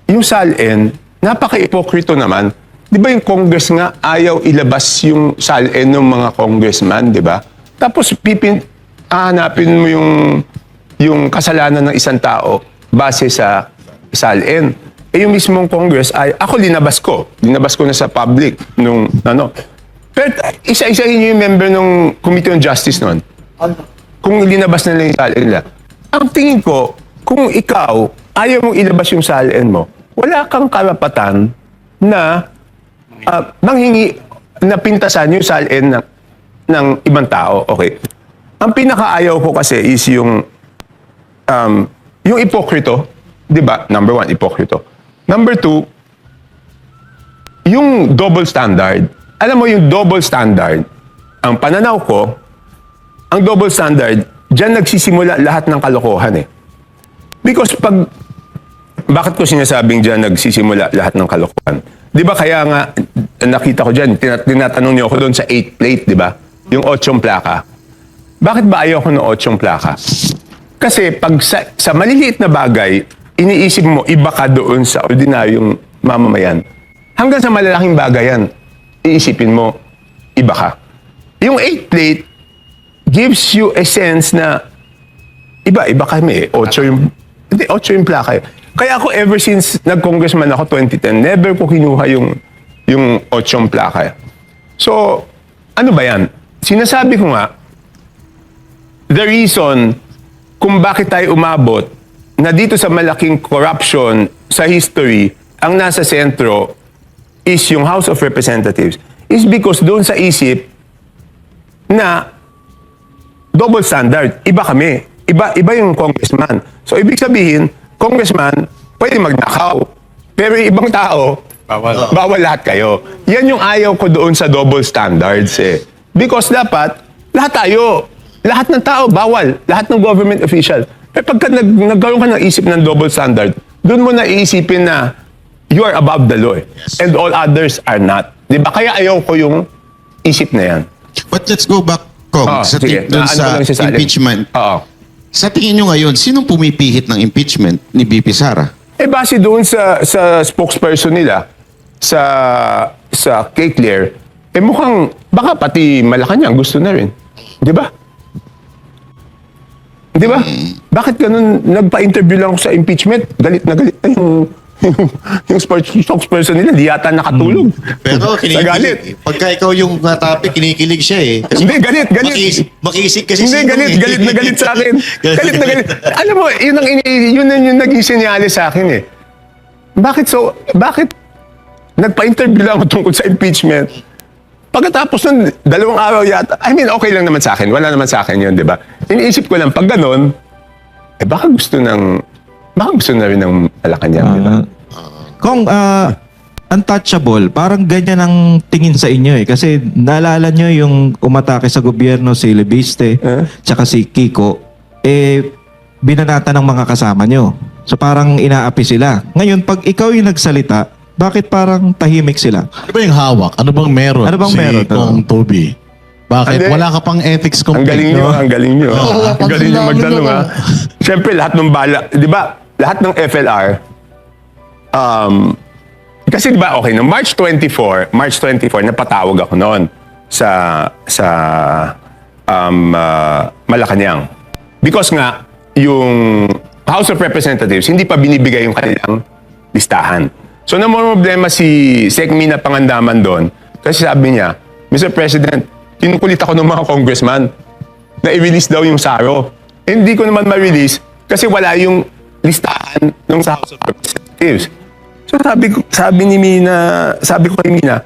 Speaker 3: yung SALN, napaka-ipokrito naman. Di ba yung Congress nga, ayaw ilabas yung SALN ng mga congressman, di ba? Tapos, hahanapin mo yung kasalanan ng isang tao base sa SALN. Yung mismong Congress, ako linabas ko na sa public nung Pero isa-isahin nyo yung member ng Committee on Justice noon. Kung linabas na lang yung SALN nila. Ang tingin ko, kung ikaw ayaw mong ilabas yung SALN mo, wala kang karapatan na manghingi na pintasan yung SALN ng ibang tao. Okay. Ang pinakaayaw ko kasi is yung ipokrito. Di ba? Number 1, ipokrito. Number 2, yung double standard. Alam mo, yung double standard, ang pananaw ko, ang double standard, dyan nagsisimula lahat ng kalokohan eh. Because bakit ko sinasabing dyan nagsisimula lahat ng kalokohan? Di ba kaya nga, nakita ko dyan, tinatanong niyo ako doon sa 8 plate, di ba? Yung 8 plaka. Bakit ba ayaw ko ng 8 plaka? Kasi pag sa maliliit na bagay, iniisip mo, iba ka doon sa ordinaryong mamamayan. Hanggang sa malalaking bagay yan, iisipin mo, iba ka. Yung 8 plate gives you a sense na iba kami eh. 8 yung plaka eh. Kaya ako ever since nag-congressman ako 2010, never ko kinuha yung 8 plaka eh. So, ano ba yan? Sinasabi ko nga, the reason kung bakit tayo umabot na dito sa malaking corruption sa history, ang nasa sentro is yung House of Representatives, is because doon sa isip na double standard, iba kami. Iba yung congressman. So, ibig sabihin, congressman, pwede magnakaw. Pero yung ibang tao, bawal lahat kayo. Yan yung ayaw ko doon sa double standards eh. Because dapat, lahat ng tao, bawal. Lahat ng government official. Pero pagka nagkaroon ka ng isip ng double standard, doon mo na iisipin na you are above the law. Yes. And all others are not. Di ba? Kaya ayaw ko yung isip na yan.
Speaker 4: But let's go back, Kong, sa impeachment. Sa tingin nyo ngayon, sinong pumipihit ng impeachment ni BP Sara?
Speaker 3: Base doon sa spokesperson nila, sa kay Claire, mukhang, baka pati Malacanang gusto na rin. Di ba? Di ba? Bakit ganun? Nagpa-interview lang ako sa impeachment. Galit na yung spokesperson nila, di yata nakatulog.
Speaker 6: Pero
Speaker 3: sa galit.
Speaker 6: Pagka ikaw yung topic, kinikilig siya eh. Kasi
Speaker 3: hindi, galit.
Speaker 6: Makisig kasi
Speaker 3: hindi, galit na galit sa akin. Galit na galit. Alam mo, yun yung naging senyales sa akin eh. Bakit nagpa-interview lang ako tungkol sa impeachment? Pagkatapos ng 2 araw yata, okay lang naman sa akin. Wala naman sa akin yun, di ba? Iniisip ko lang, pag ganon, baka gusto na rin ng Malacanang, di ba?
Speaker 8: Kung untouchable, parang ganyan ang tingin sa inyo eh. Kasi naalala nyo yung umatake sa gobyerno si Lebiste, tsaka si Kiko, binanata ng mga kasama nyo. So parang inaapi sila. Ngayon, pag ikaw yung nagsalita, bakit parang tahimik sila?
Speaker 1: Ano ba yung hawak? Ano bang meron?
Speaker 8: Ano bang meron?
Speaker 1: Kong Toby? Bakit?
Speaker 3: Hindi.
Speaker 1: Wala ka pang ethics
Speaker 3: Ang
Speaker 1: complaint,
Speaker 3: galing nyo.
Speaker 2: wala
Speaker 3: Ang
Speaker 2: pang
Speaker 3: galing nyo
Speaker 2: sinabi
Speaker 3: magtanong,
Speaker 2: nyo.
Speaker 3: ha? Siyempre, lahat ng bala, di ba? Lahat ng FLR, kasi di ba, okay, no March 24, napatawag ako noon. Malacanang. Because nga, yung House of Representatives, hindi pa binibigay yung kanilang listahan. So, problema si Sec. Mina Pangandaman doon kasi sabi niya, Mr. President, kinukulit ako ng mga congressman na i-release daw yung SARO. Eh, hindi ko naman ma-release kasi wala yung listahan ng sa House of Representatives. So sabi ko kay Mina,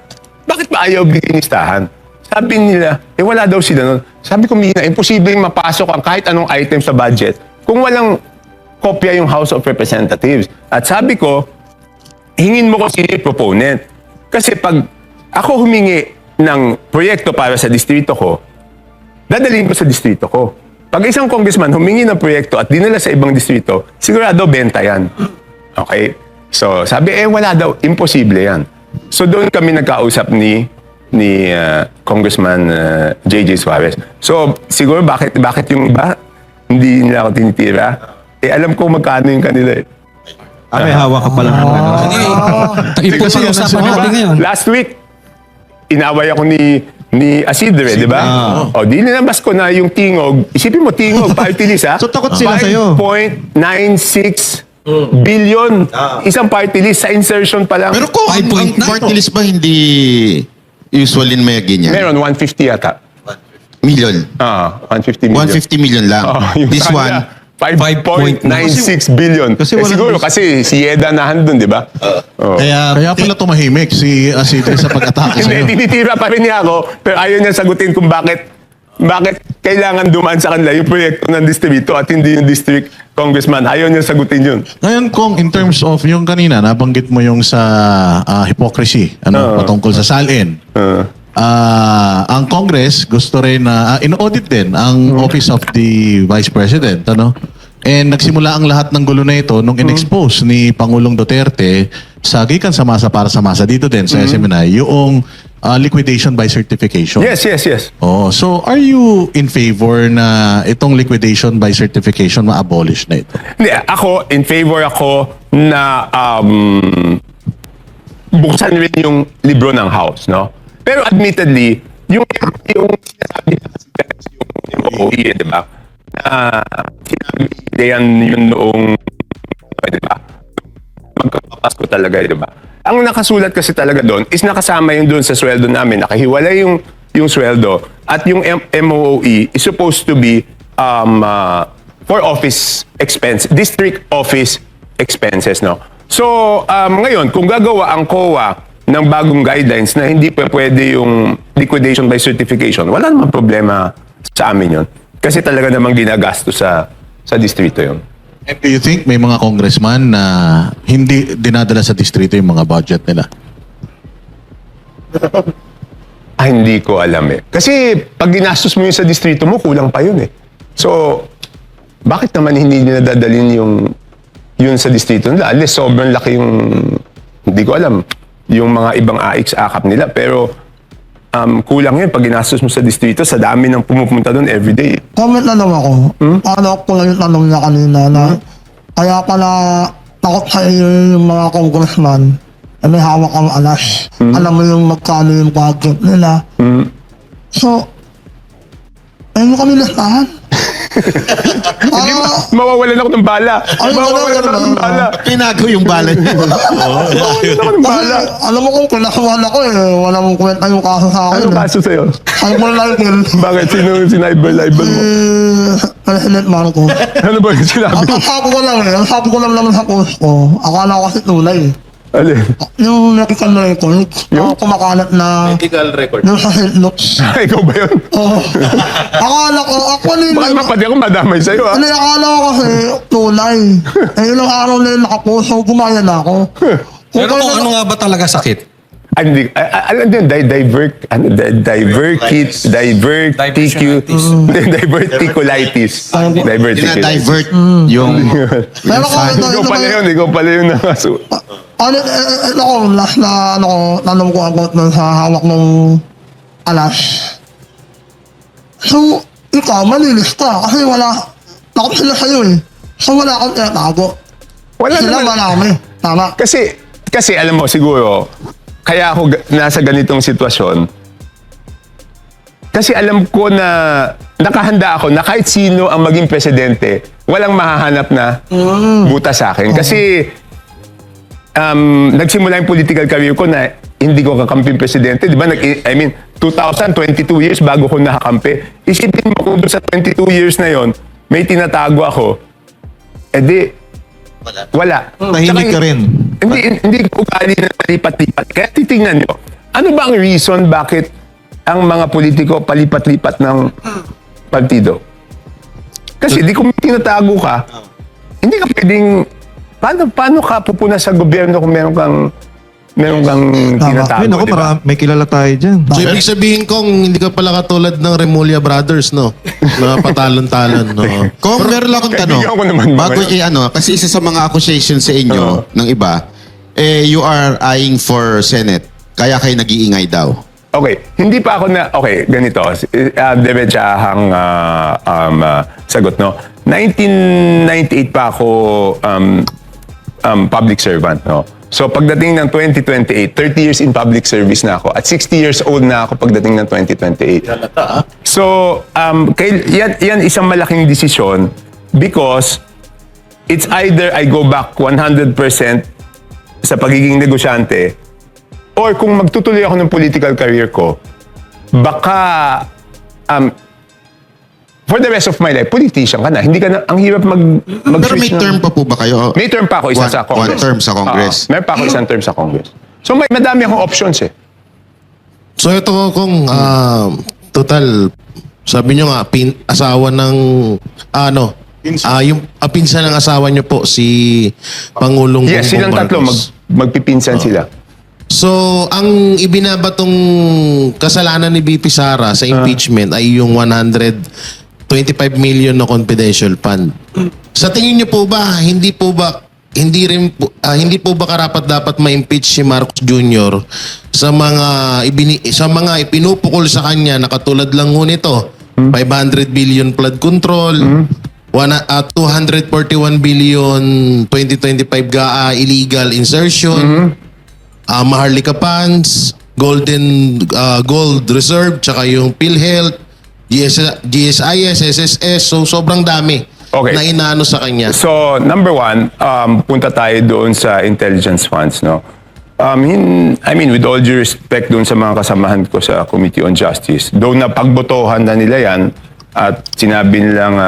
Speaker 3: bakit ba ayaw bigyan listahan? Sabi nila, wala daw sila nun. Sabi ko, Mina, imposible mapasok ang kahit anong item sa budget kung walang kopya yung House of Representatives. At sabi ko, hingin mo ko sino yung proponent. Kasi pag ako humingi ng proyekto para sa distrito ko, dadalhin ko sa distrito ko. Pag isang congressman humingi ng proyekto at dinala sa ibang distrito, sigurado benta yan. Okay? So, sabi, wala daw. Imposible yan. So, doon kami nagkausap ni Congressman J.J. Suarez. So, siguro bakit yung iba hindi nila ako tinitira? Alam ko magkano yung kanila eh.
Speaker 8: May hawak ka pala ng ano.
Speaker 5: Ipag-usapan natin ngayon.
Speaker 3: Last week, inaway ako ni Asidre, di ba? O, di nilabas ko na yung tingog. Isipin mo, tingog, party list, ha?
Speaker 7: So, takot sila sa'yo.
Speaker 3: 5.96 billion. Isang party list sa insertion pa lang.
Speaker 4: Pero kung ang
Speaker 5: 5.9.
Speaker 4: party list ba hindi usually may ganyan?
Speaker 3: Meron, 150 yata.
Speaker 4: Million.
Speaker 3: 150 million.
Speaker 4: 150 million lang.
Speaker 3: Yung
Speaker 4: This
Speaker 3: kanya,
Speaker 4: one,
Speaker 3: 5.96 billion.
Speaker 7: Kasi walang-
Speaker 3: siguro kasi si Yeda nahandun, di ba?
Speaker 1: Kaya pala tumahimik si Asidre sa pag-atake sa'yo.
Speaker 3: Hindi, tinitira pa rin niya ako, pero ayaw niya sagutin kung bakit kailangan dumaan sa kanila yung proyekto ng distrito at hindi yung district congressman. Ayaw niya sagutin yun.
Speaker 1: Ngayon, Kong, in terms of yung kanina, nabanggit mo yung sa hypocrisy, patungkol sa salin. Ang Congress gusto rin na in-audit din ang Office of the Vice President, ano? And nagsimula ang lahat ng gulo na ito nung in-expose ni Pangulong Duterte sa gikan sa masa para sa masa dito din sa SMNI yung liquidation by certification.
Speaker 3: Yes.
Speaker 1: Oh, so are you in favor na itong liquidation by certification ma-abolish na ito?
Speaker 3: Hindi, ako, in favor ako na buksan rin yung libro ng House, no? Pero admittedly, yung sinasabi yung MOE, di ba? Sinabi yan yun noong, di ba? Magkapasko talaga, di ba? Ang nakasulat kasi talaga doon is nakasama yung doon sa sweldo namin. Nakahiwalay yung sweldo. At yung MOE is supposed to be for office expense, district office expenses, no? So, ngayon, kung gagawa ang COA ng bagong guidelines na hindi pa pwede yung liquidation by certification, wala namang problema sa amin yun. Kasi talaga namang ginagastos sa distrito yun.
Speaker 1: And do you think may mga congressman na hindi dinadala sa distrito yung mga budget nila?
Speaker 3: Hindi ko alam eh. Kasi pag ginastos mo yun sa distrito mo, kulang pa yun eh. So, bakit naman hindi nila dadalhin yun sa distrito nila? Unless sobrang laki yung, hindi ko alam, yung mga ibang AX-AKAP nila. Pero kulang yun pag ginastos mo sa distrito, sa dami ng pumupunta doon everyday.
Speaker 2: Comment na lang ako. Paano ko lang yung tanong niya kanina na kaya pala takot sa iyo yung mga congressman na may hawak ang alas. Alam mo yung magkano yung budget nila. So, ayun mo kami listahan.
Speaker 3: Mawawalan ako ng bala.
Speaker 2: Ay,
Speaker 3: Mawawalan ako ng bala.
Speaker 4: tinago yung bala niya.
Speaker 3: Mawawalan ako ng bala.
Speaker 2: Alam mo kung pinasuhan ako walang kwenta yung kaso sa akin.
Speaker 3: Anong kaso sa'yo?
Speaker 2: Ano mo lang yun?
Speaker 3: Bakit? Sino sinibel-libel mo?
Speaker 2: President Marcos.
Speaker 3: Ano ba yung sinabi?
Speaker 2: Ang sabi ko lang ang sabi ko lang naman sa post ko, akala ko kasi tunay eh.
Speaker 3: Alin?
Speaker 2: Yung medical record, kumakalat na medical record yung sa Hilux.
Speaker 3: Ikaw ba yun?
Speaker 2: Oo. Akala ko, ako
Speaker 3: Bakit mapati ako madamay sa'yo, ha?
Speaker 2: Ano yung akala ko kasi tunay. Ilang araw na yung nakapost, so gumaya na ako.
Speaker 5: Pero kung ano nga ba talaga sakit?
Speaker 3: Hindi, alam din, diverticulitis.
Speaker 4: Dinadivert yung...
Speaker 2: Pero kung
Speaker 3: Ikaw pala yun nakaso.
Speaker 2: ako, last na, tanong ko about nun sa hawak ng alas. So, ikaw, manilista kasi wala, takot sila sa'yo eh. So, wala akong tinatago.
Speaker 3: Wala
Speaker 2: Sila
Speaker 3: naman.
Speaker 2: marami. Tama.
Speaker 3: Kasi alam mo, siguro, kaya ako nasa ganitong sitwasyon, Kasi alam ko na nakahanda ako na kahit sino ang maging presidente, walang mahahanap na buta sa akin. Kasi nagsimula yung political career ko na hindi ko kakamping presidente. Di ba? 2022 years bago ko nakakampi. Isipin mo kung doon sa 22 years na yon may tinatago ako, edi, wala.
Speaker 8: Tahimik ka rin.
Speaker 3: Hindi ko ugali na palipat-lipat. Kaya titingnan nyo, ano ba ang reason bakit ang mga politiko palipat-lipat ng partido? Kasi di kung tinatago ka, hindi ka pwedeng, paano ka pupuna sa gobyerno kung meron kang tinatago,
Speaker 8: Ayun, ako,
Speaker 3: di ba?
Speaker 8: may kilala tayo dyan.
Speaker 7: So, ibig sabihin kong hindi ka pala katulad ng Remulla Brothers, no? Na patalon-talon, no?
Speaker 4: Kung meron lang akong tanong,
Speaker 3: Kaibigan ko naman mga
Speaker 4: bago
Speaker 3: yun.
Speaker 4: kasi isa sa mga accusations sa inyo ng iba, you are eyeing for Senate. Kaya kayo nag-iingay daw.
Speaker 3: Okay, hindi pa ako na, okay, ganito, diretsahang sagot, no? 1998 pa ako public servant, no? So pagdating ng 2028, 30 years in public service na ako at 60 years old na ako pagdating ng 2028. So, yan isang malaking desisyon because it's either I go back 100% sa pagiging negosyante or kung magtutuloy ako ng political career ko, baka for the rest of my life, politician ka na. Hindi ka na, ang hirap
Speaker 4: Pero may term pa po ba kayo?
Speaker 3: May term pa ako, isa sa Congress.
Speaker 4: One term sa Congress.
Speaker 3: Meron pa ako isang term sa Congress. So madami akong options eh.
Speaker 7: So ito kung total, sabi nyo nga, asawa ng, yung pinsan ng asawa nyo po, si Pangulong
Speaker 3: Yes, silang
Speaker 7: Bongbong
Speaker 3: tatlo,
Speaker 7: Marcos.
Speaker 3: magpipinsan sila.
Speaker 7: So, ang ibinabatong kasalanan ni BP Sara sa impeachment ay yung 125 million na confidential fund. Sa tingin niyo po ba, hindi po ba karapat-dapat ma-impeach si Marcos Jr. sa mga ipinupukol sa kanya na katulad lang ho nito, 500 billion flood control, 241 billion 2025 GAA illegal insertion, Maharlika funds, gold reserve, tsaka yung PhilHealth, GSIS, SSS, so sobrang dami
Speaker 3: Okay.
Speaker 7: na inaano sa kanya.
Speaker 3: So, number one, punta tayo doon sa intelligence funds, no? I mean, with all due respect doon sa mga kasamahan ko sa Committee on Justice, though na pagbotohan na nila yan at sinabi nilang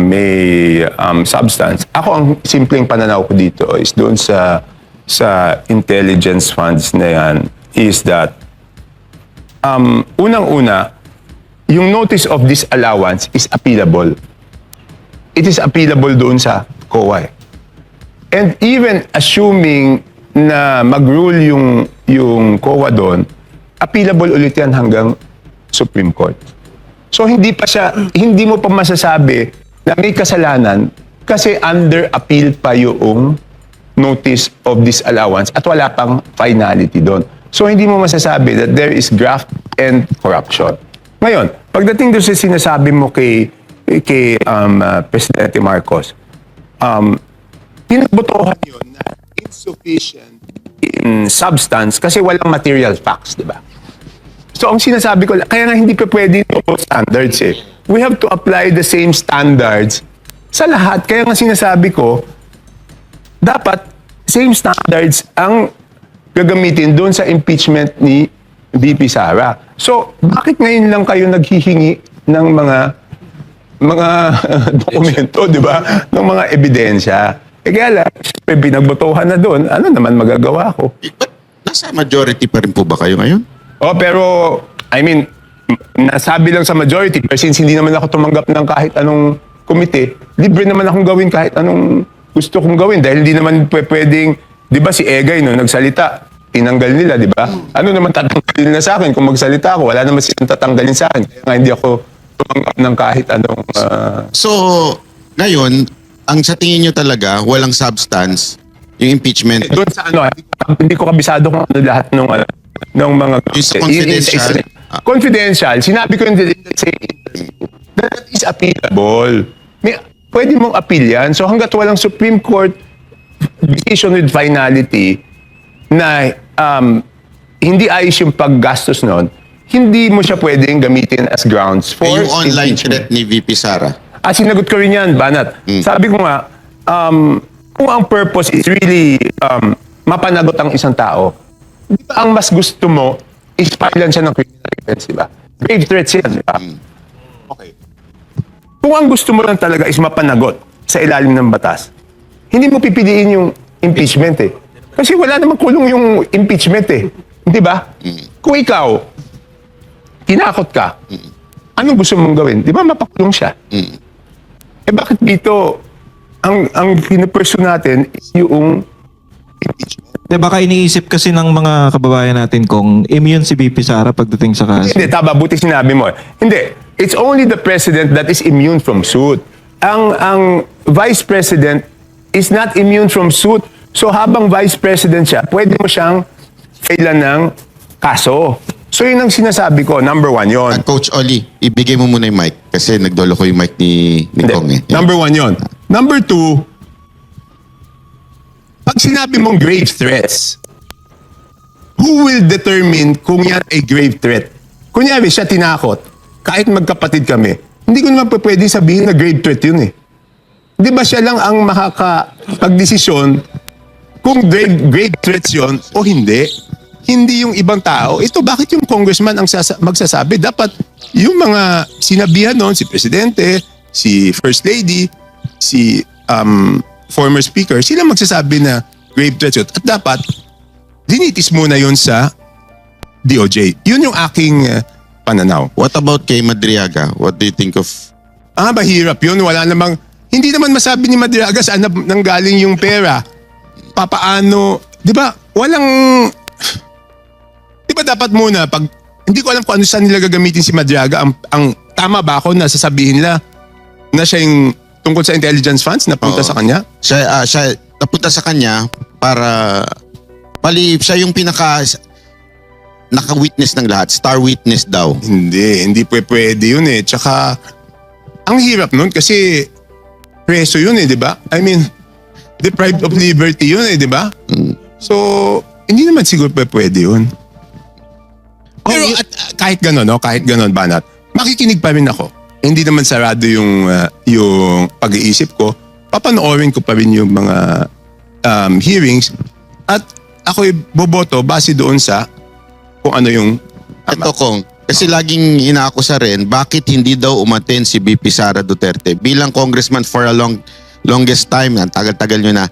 Speaker 3: may substance, ako ang simpleng pananaw ko dito is doon sa intelligence funds na yan is that unang-una, yung notice of disallowance is appealable. It is appealable doon sa COA. And even assuming na mag-rule yung COA doon, appealable ulit yan hanggang Supreme Court. So hindi mo pa masasabi na may kasalanan kasi under appeal pa yung notice of disallowance at wala pang finality doon. So hindi mo masasabi that there is graft and corruption. Ngayon, pagdating doon sa sinasabi mo kay Presidente Marcos, pinagbotohan yun na insufficient in substance kasi walang material facts, di ba? So ang sinasabi ko, kaya nga hindi pa pwede yung standards eh. We have to apply the same standards sa lahat. Kaya nga sinasabi ko, dapat same standards ang gagamitin doon sa impeachment ni VP Sara. So, bakit ngayon lang kayo naghihingi ng mga dokumento, di ba? Ng mga ebidensya. Kaya lang, pinagbotohan na doon, ano naman magagawa ko?
Speaker 4: But nasa majority pa rin po ba kayo ngayon?
Speaker 3: Oh, pero, I mean, nasabi lang sa majority, pero since hindi naman ako tumanggap ng kahit anong komite, libre naman akong gawin kahit anong gusto kong gawin. Dahil hindi naman pwedeng, di ba si Egay, no, nagsalita, tinanggal nila, di ba? Ano naman tatanggalin na sa akin kung magsalita ako? Wala naman silang tatanggalin sa akin. Kaya nga hindi ako tumanggap ng kahit anong...
Speaker 4: So, ngayon, ang sa tingin nyo talaga, walang substance, yung impeachment.
Speaker 3: Doon sa ano, hindi ko kabisado kung ano lahat ng mga...
Speaker 4: Yung sa confidential.
Speaker 3: Confidential. Sinabi ko yung that is appealable. Pwede mong appeal yan. So hanggat walang Supreme Court decision with finality na hindi ayos yung paggastos nun, hindi mo siya pwedeng gamitin as grounds for
Speaker 4: yung online
Speaker 3: impeachment.
Speaker 4: threat ni VP Sara.
Speaker 3: Sinagot ko rin yan, Banat. Sabi ko nga, kung ang purpose is really mapanagot ang isang tao, di ba ang mas gusto mo is filean siya ng criminal offense, di ba? Grave threats yan, di ba? Okay. Kung ang gusto mo lang talaga is mapanagot sa ilalim ng batas, hindi mo pipiliin yung impeachment eh. Kasi wala namang kulong yung impeachment eh. Di ba? Kung ikaw, tinakot ka, anong gusto mong gawin? Di ba mapakulong siya? Eh bakit dito, ang pinapursue natin is yung impeachment?
Speaker 8: Baka iniisip kasi ng mga kababayan natin kung immune si VP Sara pagdating sa kaso.
Speaker 3: Hindi, tama, buti sinabi mo. Hindi, it's only the president that is immune from suit. Ang vice president is not immune from suit. So habang vice president siya, pwede mo siyang filean ng kaso. So yun ang sinasabi ko, number 1 yon.
Speaker 4: Coach Oli, ibigay mo muna yung mic kasi nagdolo ko yung mic ni Kong eh.
Speaker 3: Number 1 yon. Number 2, pag sinabi mong grave threats, who will determine kung yan ay grave threat? Kunyari, siya tinakot, kahit magkapatid kami, hindi ko naman pwede sabihin na grave threat yun eh. Di ba siya lang ang makakapagdesisyon kung grave threats yun o hindi? Hindi yung ibang tao. Ito, bakit yung congressman ang magsasabi? Dapat yung mga sinabihan noon, si Presidente, si First Lady, si former speaker, sila magsasabi na grave threats yun. At dapat, dinitis muna yun sa DOJ. Yun yung aking pananaw.
Speaker 4: What about kay Madriaga? What do you think of...
Speaker 3: Mahirap yun. Wala namang, hindi naman masabi ni Madriaga saan nanggaling yung pera. Papaano, di ba, walang, di ba dapat muna, pag, hindi ko alam kung ano saan nila gagamitin si Madriaga, ang tama ba ako na sasabihin na siya yung tungkol sa intelligence funds na punta sa kanya?
Speaker 4: Siya napunta sa kanya para siya yung naka-witness ng lahat. Star witness daw.
Speaker 3: Hindi pwede yun eh. Tsaka, ang hirap nun kasi preso yun eh, di ba? I mean, deprived of liberty yun eh, di ba? So, hindi naman siguro pwede yun. Pero at, kahit gano'n, Banat, makikinig pa rin ako. Hindi naman sarado yung pag-iisip ko. Papanoorin ko pa rin yung mga hearings at ako'y boboto base doon sa kung ano yung
Speaker 4: Ito Kong, kasi laging inaakusa rin, bakit hindi daw umattend si VP Sara Duterte bilang congressman for a longest time, ang tagal-tagal nyo na.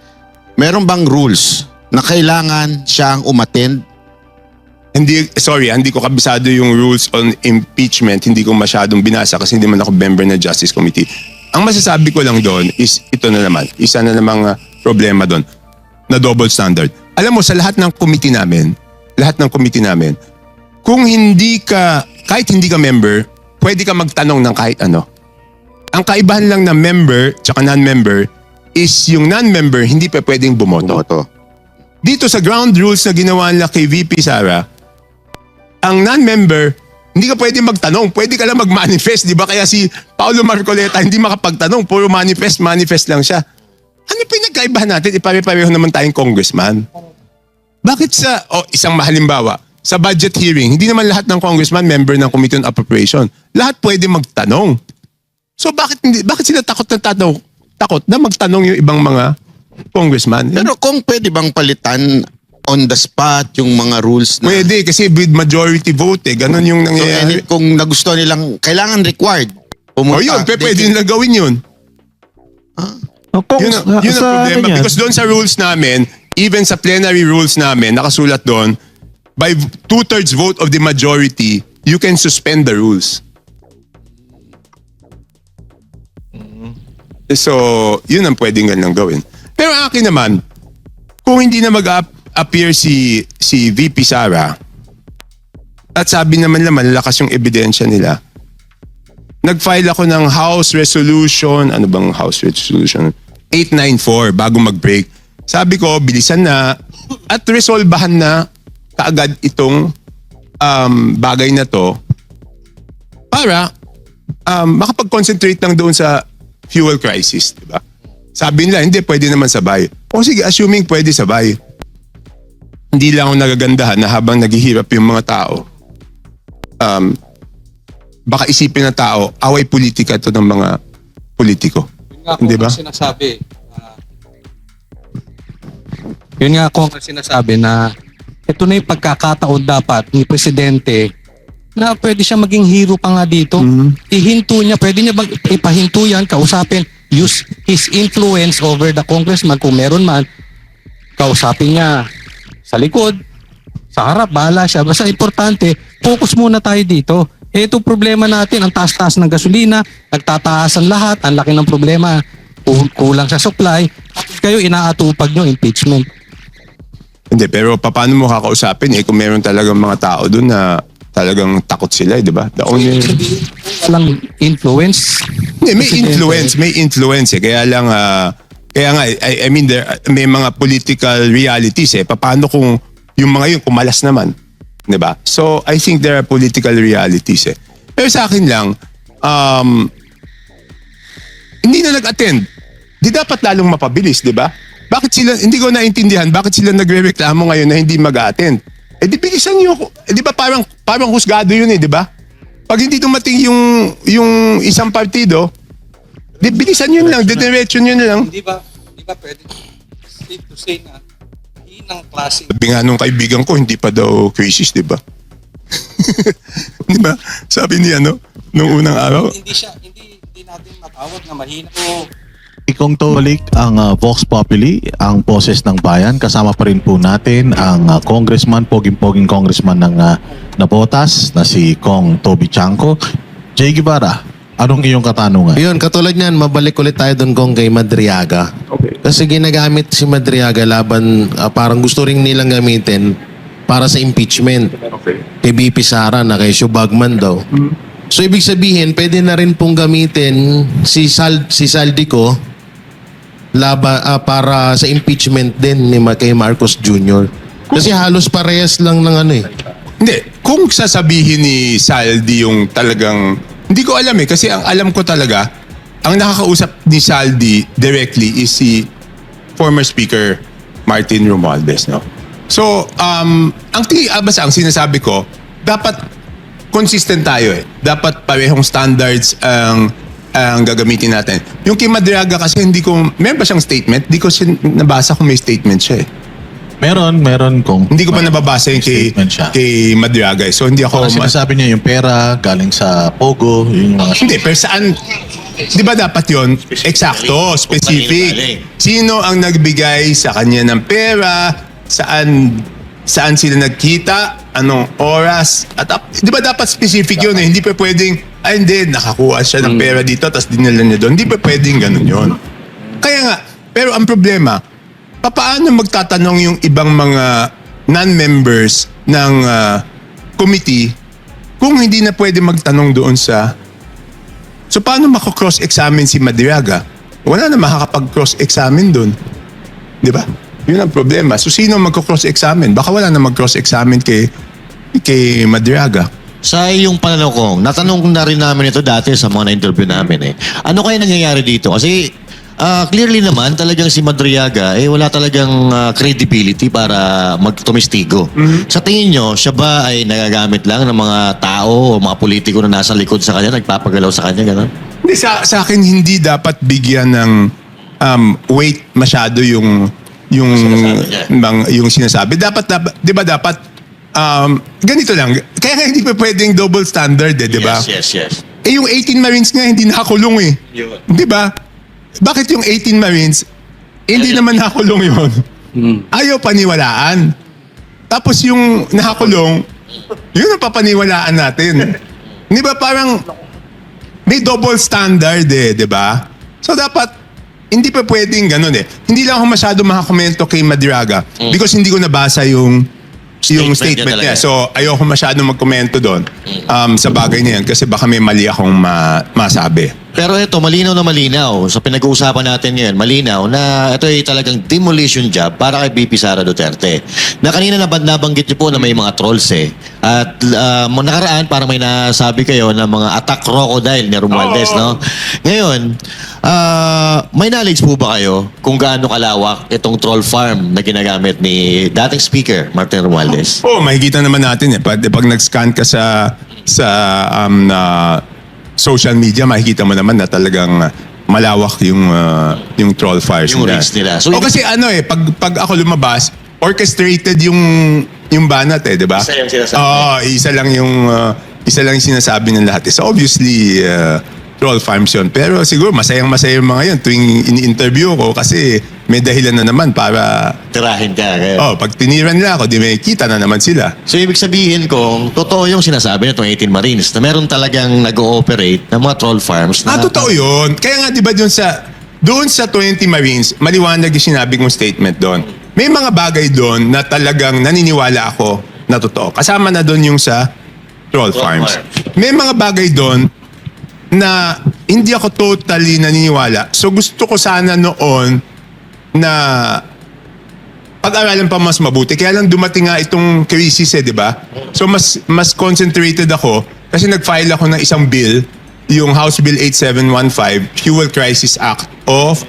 Speaker 4: Meron bang rules na kailangan siyang umattend?
Speaker 3: Hindi ko kabisado yung rules on impeachment. Hindi ko masyadong binasa kasi hindi man ako member ng Justice Committee. Ang masasabi ko lang doon is ito na naman. Isa na namang problema doon na double standard. Alam mo, sa lahat ng committee namin, kung kahit hindi ka member, pwede ka magtanong ng kahit ano. Ang kaibahan lang ng member tsaka non-member is yung non-member hindi pa pwedeng bumoto. Dito sa ground rules na ginawa nila kay VP Sara, ang non-member, hindi ka pwede magtanong. Pwede ka lang mag-manifest. Di ba? Kaya si Paulo Marcoleta hindi makapagtanong. Puro manifest lang siya. Ano pinagkaibahan natin? Ipare-pareho naman tayong congressman. Bakit isang halimbawa, sa budget hearing, hindi naman lahat ng congressman member ng Committee on Appropriation. Lahat pwede magtanong. So bakit sila takot na magtanong yung ibang mga congressman?
Speaker 4: Pero kung pwede bang palitan on the spot yung mga rules na...
Speaker 3: Pwede kasi with majority vote Ganon yung nangyayari.
Speaker 4: So, kung nagustuhan nilang, kailangan required. Pumunta.
Speaker 3: Pwede nila gawin yun.
Speaker 8: Kung,
Speaker 3: Yun ang problema. Because doon sa rules namin, even sa plenary rules namin, nakasulat doon, by 2/3 vote of the majority, you can suspend the rules. So, yun ang pwedeng ganang gawin. Pero akin naman, kung hindi na mag-appear si VP Sara, at sabi naman malalakas yung ebidensya nila, nag-file ako ng House Resolution, ano bang House Resolution? 894 bago mag-break. Sabi ko, bilisan na at resolbahan na kaagad itong bagay na to para makapag-concentrate lang doon sa fuel crisis, di ba? Sabi nila, hindi, pwede naman sabay. O sige, assuming pwede sabay. Hindi lang ako nagagandahan na habang naghihirap yung mga tao, baka isipin ng tao, away politika ito ng mga politiko. Hindi ba?
Speaker 5: Sinasabi, yun nga ako ang sinasabi na ito na yung pagkakataon dapat ni Presidente na pwede siya maging hero pa nga dito. Ihinto niya, pwede niya ipahinto yan, kausapin, use his influence over the congressman kung meron man, kausapin niya sa likod, sa harap, bahala siya. Basta importante, focus muna tayo dito. Ito problema natin, ang taas-taas ng gasolina, nagtataas ang lahat, ang laki ng problema, kulang sa supply, kayo inaatupag nyo, impeachment.
Speaker 3: Hindi, pero paano mo kakausapin kung meron talagang mga tao doon na talagang takot sila, di ba? The only...
Speaker 5: Walang influence.
Speaker 3: Hindi, may
Speaker 5: Presidente.
Speaker 3: influence Kaya lang, kaya nga, I mean, may mga political realities Paano kung yung mga yun kumalas naman? Di ba? So, I think there are political realities Pero sa akin lang, hindi na nag-attend. Di dapat lalong mapabilis, di ba? Bakit sila, hindi ko naintindihan, bakit sila nagre-reklamo ngayon na hindi mag-attend? Di bilisan nyo. Di ba parang husgado yun di ba? Pag hindi dumating yung isang partido, di bilisan yun lang, didiretso yun lang.
Speaker 5: Di ba pwede safe to say na hinang klase.
Speaker 3: Sabi nga nung kaibigan ko, hindi pa daw crisis, di ba? Di ba? Sabi niya, nung unang araw.
Speaker 5: Hindi natin matawag na mahina o
Speaker 1: Ikong balik ang Vox Populi, ang boses ng bayan. Kasama pa rin po natin ang congressman, poging congressman ng Navotas na si Kong Toby Chanco. Jay Guevara, anong iyong katanungan?
Speaker 7: Yun, katulad niyan, mabalik ulit tayo doon kung kay Madriaga.
Speaker 3: Okay.
Speaker 7: Kasi ginagamit si Madriaga laban, parang gusto rin nilang gamitin para sa impeachment.
Speaker 3: Okay.
Speaker 7: Kay BP Sara na kay Shubagman daw. So ibig sabihin, pwede na rin pong gamitin si Saldico para sa impeachment din ni kay Marcos Jr. Kasi halos parehas lang ng
Speaker 3: Hindi, kung sasabihin ni Saldi yung talagang, hindi ko alam kasi ang alam ko talaga, ang nakakausap ni Saldi directly is si former Speaker Martin Romualdez, no? So, basta ang sinasabi ko, dapat consistent tayo Dapat parehong standards ang gagamitin natin. Yung kay Madriaga kasi meron ba siyang statement? Hindi ko nabasa kung may statement siya
Speaker 1: Meron kung...
Speaker 3: Hindi ko pa nababasa yung
Speaker 1: Statement siya.
Speaker 3: kay Madriaga So hindi ako...
Speaker 1: Parang sinasabi niya yung pera galing sa Pogo, yun yung mga...
Speaker 3: Hindi, pero saan... Di ba dapat yon eksakto, specific. Sino ang nagbigay sa kanya ng pera? Saan sila nagkita? Anong oras? At di ba dapat specific yun Hindi pa pwedeng, hindi, nakakuha siya ng pera dito tapos dinala niya doon. Hindi pa pwedeng ganun yun. Kaya nga, pero ang problema, paano magtatanong yung ibang mga non-members ng committee kung hindi na pwede magtanong doon sa... So paano mako-cross-examine si Madriaga? Wala na makakapag-cross-examine doon. Di ba? Yun ang problema. So sino magko-cross-examine? Baka wala na mag-cross-examine kay Madriaga.
Speaker 6: Sa iyong pananaw ko, natanong na rin namin ito dati sa mga na-interview namin Ano kaya nangyayari dito? Kasi clearly naman talagang si Madriaga wala talagang credibility para magtumistigo. Sa tingin nyo, siya ba ay nagagamit lang ng mga tao o mga politiko na nasa likod sa kanya, nagpapagalaw sa kanya, gano'n?
Speaker 3: Hindi, sa akin hindi dapat bigyan ng weight masyado yung sinasabi. Dapat 'di ba dapat ganito lang. Kaya nga hindi pa pwedeng double standard di ba?
Speaker 6: Yes.
Speaker 3: Yung 18 Marines nga hindi nakakulong Di ba? Bakit yung 18 Marines hindi naman nakakulong yun? Ayaw paniwalaan. Tapos yung nakakulong, yun ang papaniwalaan natin. Di ba parang may double standard di ba? So dapat hindi pa pwedeng ganun Hindi lang ako masyado makakomento kay Madriaga because hindi ko nabasa yung statement niya. So, ayoko masyado magkomento doon sa bagay na yan kasi baka may mali akong masabi.
Speaker 6: Pero ito, malinaw na malinaw. Sa pinag-uusapan natin ngayon, malinaw na ito ay talagang demolition job para kay BP Sara Duterte. Na kanina nabanggit niyo po na may mga trolls At nakaraan, parang may nasabi kayo na mga attack crocodile ni Romualdez, no? Ngayon, may knowledge po ba kayo kung gaano kalawak itong troll farm na ginagamit ni dating Speaker Martin Romualdez?
Speaker 3: Makikita naman natin Pag nag-scan ka sa social media, makikita mo naman na talagang malawak yung troll fires
Speaker 6: Yung
Speaker 3: nila.
Speaker 6: reach nila. So,
Speaker 3: O kasi pag ako lumabas, orchestrated yung banat di ba?
Speaker 6: Isa yung sinasabi.
Speaker 3: Oo, isa lang yung sinasabi ng lahat. So obviously, troll farms yun. Pero siguro masayang-masaya yung mga yun tuwing ini-interview ko kasi may dahilan na naman para
Speaker 6: tirahin ka. Kaya.
Speaker 3: pag tiniran nila ako, di may kita na naman sila.
Speaker 6: So, ibig sabihin kung totoo yung sinasabi nitong 18 Marines na meron talagang nag-ooperate ng mga troll farms na...
Speaker 3: Totoo yun. Kaya nga, di ba doon sa 20 Marines, maliwanag yung sinabi kong statement doon. May mga bagay doon na talagang naniniwala ako na totoo. Kasama na doon yung sa troll farms. May mga bagay doon na hindi ako totally naniniwala. So gusto ko sana noon na pag-aralan pa mas mabuti. Kaya lang dumating nga itong crisis di ba? So mas concentrated ako kasi nag-file ako ng isang bill, yung House Bill 8715, Fuel Crisis Act of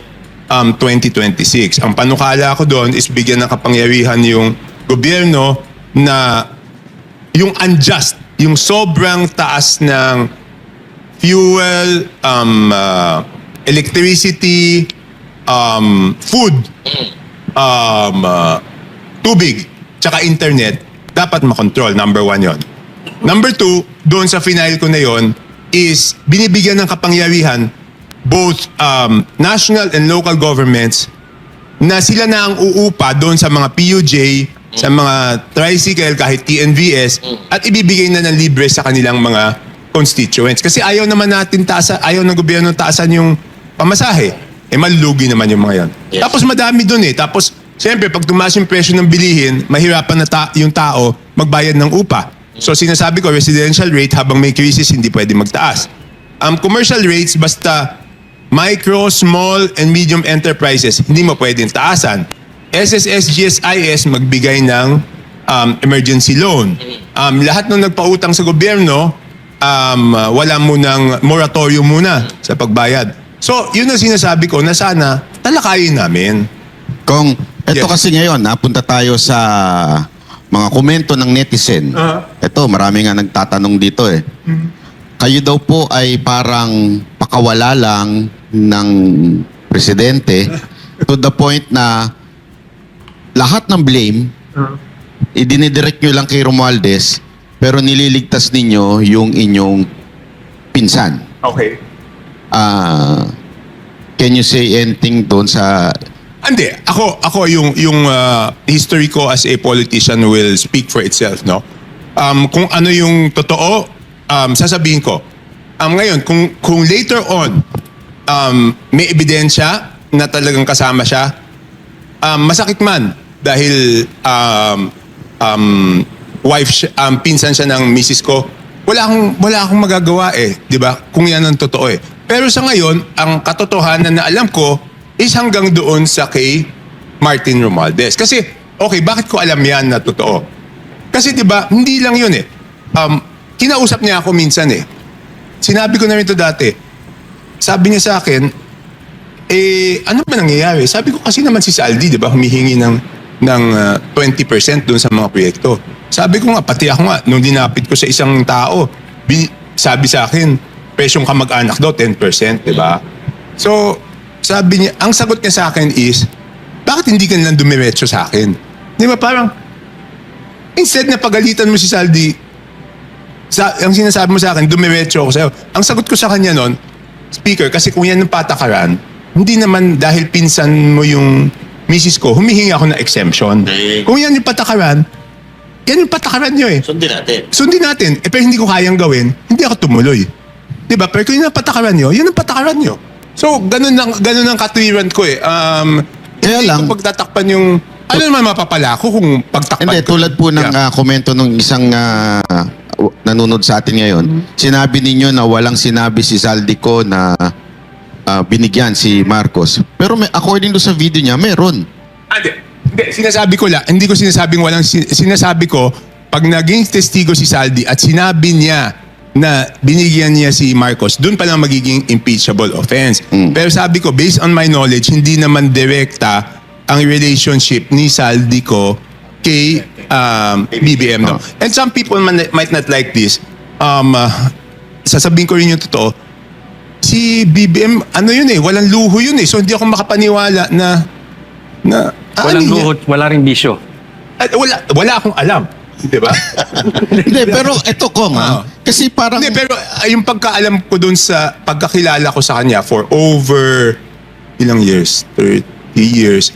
Speaker 3: 2026. Ang panukala ko doon is bigyan ng kapangyarihan yung gobyerno na yung unjust, yung sobrang taas ng fuel, electricity, food, tubig, tsaka internet, dapat makontrol. Number 1 yon. Number 2, doon sa final ko na yon is binibigyan ng kapangyarihan both national and local governments na sila na ang uupa doon sa mga PUJ, sa mga tricycle, kahit TNVS, at ibibigay na ng libre sa kanilang mga constituents. Kasi ayaw naman natin ayaw ng gobyerno taasan yung pamasahe. Malulugi naman yung mga yan.
Speaker 6: Yes.
Speaker 3: Tapos madami doon Tapos, siyempre, pag tumaas yung presyo ng bilihin, mahirapan na yung tao magbayad ng upa. So, sinasabi ko, residential rate habang may crisis, hindi pwede magtaas. Commercial rates, basta micro, small, and medium enterprises, hindi mo pwedeng taasan. SSS, GSIS, magbigay ng emergency loan. Lahat ng nagpautang sa gobyerno, wala munang moratorium muna sa pagbayad. So, yun ang sinasabi ko na sana talakayin namin.
Speaker 4: Kung ito
Speaker 3: Yes.
Speaker 4: kasi ngayon, napunta tayo sa mga komento ng netizen. Ito, marami nga nagtatanong dito Kayo daw po ay parang pakawala lang ng presidente to the point na lahat ng blame idinidirect nyo lang kay Romualdez pero nililigtas ninyo yung inyong pinsan.
Speaker 3: Okay.
Speaker 4: Can you say anything doon sa...
Speaker 3: Hindi. Ako yung history ko as a politician will speak for itself, no? Kung ano yung totoo, sasabihin ko. Ngayon, kung later on, may ebidensya na talagang kasama siya, masakit man dahil pinsan siya ng misis ko, wala akong magagawa 'di ba? Kung yan ang totoo Pero sa ngayon, ang katotohanan na alam ko is hanggang doon sa kay Martin Romualdez. Kasi okay, bakit ko alam yan na totoo? Kasi 'di ba, hindi lang 'yun kinausap niya ako minsan Sinabi ko na rin ito dati. Sabi niya sa akin, ano ba nangyayari? Sabi ko kasi naman si Saldi, 'di ba, humihingi ng 20% doon sa mga proyekto. Sabi ko nga, pati ako nga, nung dinapit ko sa isang tao, sabi sa akin, presyong kamag-anak daw, 10%, di ba? So, sabi niya, ang sagot niya sa akin is, bakit hindi ka nilang dumiretso sa akin? Di ba, parang, instead na pagalitan mo si Saldi, ang sinasabi mo sa akin, dumiretso ako sa'yo. Ang sagot ko sa kanya nun, speaker, kasi kung yan ang patakaran, hindi naman dahil pinsan mo yung misis ko, humihingi ako ng exemption.
Speaker 6: Okay.
Speaker 3: Kung yan yung patakaran, yan yung patakaran nyo Sundin natin. Pero hindi ko kayang gawin, hindi ako tumuloy. Diba? Pero kung yun ang patakaran nyo, yun ang patakaran nyo. So, ganun ang katwiran ko
Speaker 4: Kaya
Speaker 3: hindi
Speaker 4: lang-
Speaker 3: ko pagtatakpan yung... Ano naman mapapala ko kung pagtakpan
Speaker 4: Hindi,
Speaker 3: ko?
Speaker 4: tulad po ng
Speaker 3: Yeah.
Speaker 4: komento ng isang nanonood sa atin ngayon, sinabi ninyo na walang sinabi si Zaldico na binigyan si Marcos. Pero according do sa video niya, meron.
Speaker 3: Hindi, sinasabi ko lang, hindi ko sinasabing walang, sinasabi ko, pag naging testigo si Saldi at sinabi niya na binigyan niya si Marcos, doon pa lang magiging impeachable offense. Pero sabi ko, based on my knowledge, hindi naman direkta ang relationship ni Saldi ko kay BBM. No? And some people might not like this. sasabihin ko rin yung totoo, si BBM, ano yun eh, walang luho yun eh. So hindi ako makapaniwala na
Speaker 9: Walang luhod, wala rin bisyo.
Speaker 3: wala akong alam. Di ba?
Speaker 4: Hindi, pero ito ko kasi parang...
Speaker 3: Hindi, pero yung pagkaalam ko dun sa pagkakilala ko sa kanya for over ilang years? 30 years.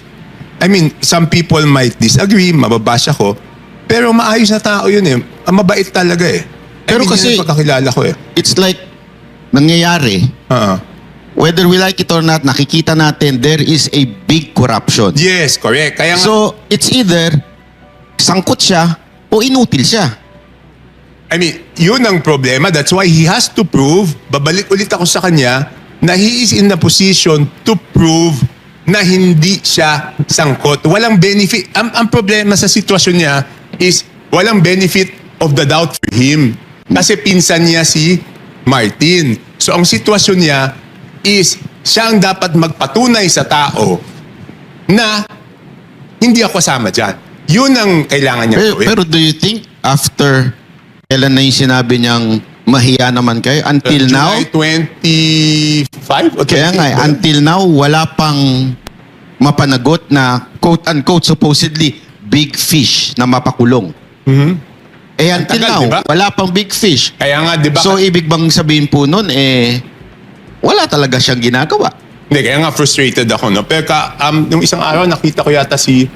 Speaker 3: I mean, some people might disagree, mababash ako, pero maayos na tao yun eh. Mabait talaga eh.
Speaker 4: Pero kasi-
Speaker 3: yun yung pagkakilala ko eh.
Speaker 4: It's like, nangyayari, whether we like it or not, nakikita natin, there is a big corruption.
Speaker 3: Yes, correct. Kaya nga,
Speaker 4: So, it's either sangkot siya o inutil siya.
Speaker 3: I mean, yun ang problema. That's why he has to prove, babalik ulit ako sa kanya, na he is in the position to prove na hindi siya sangkot. Walang benefit. Ang problema sa sitwasyon niya is walang benefit of the doubt for him. Kasi pinsan niya si Martin. So ang sitwasyon niya is siya ang dapat magpatunay sa tao na hindi ako kasama dyan. Yun ang kailangan niya gawin.
Speaker 4: Pero do you think after kailan na yung sinabi niyang mahiya naman kayo? Until now?
Speaker 3: July 25? O
Speaker 4: Kaya nga,
Speaker 3: 24?
Speaker 4: until now, wala pang mapanagot na quote-unquote supposedly big fish na mapakulong. Eh until
Speaker 3: tagal,
Speaker 4: now,
Speaker 3: diba?
Speaker 4: wala pang big fish.
Speaker 3: Kaya nga, di ba?
Speaker 4: So ibig bang sabihin po nun, wala talaga siyang ginagawa.
Speaker 3: Hindi, kaya nga frustrated ako, no? Pero nung isang araw, nakita ko yata si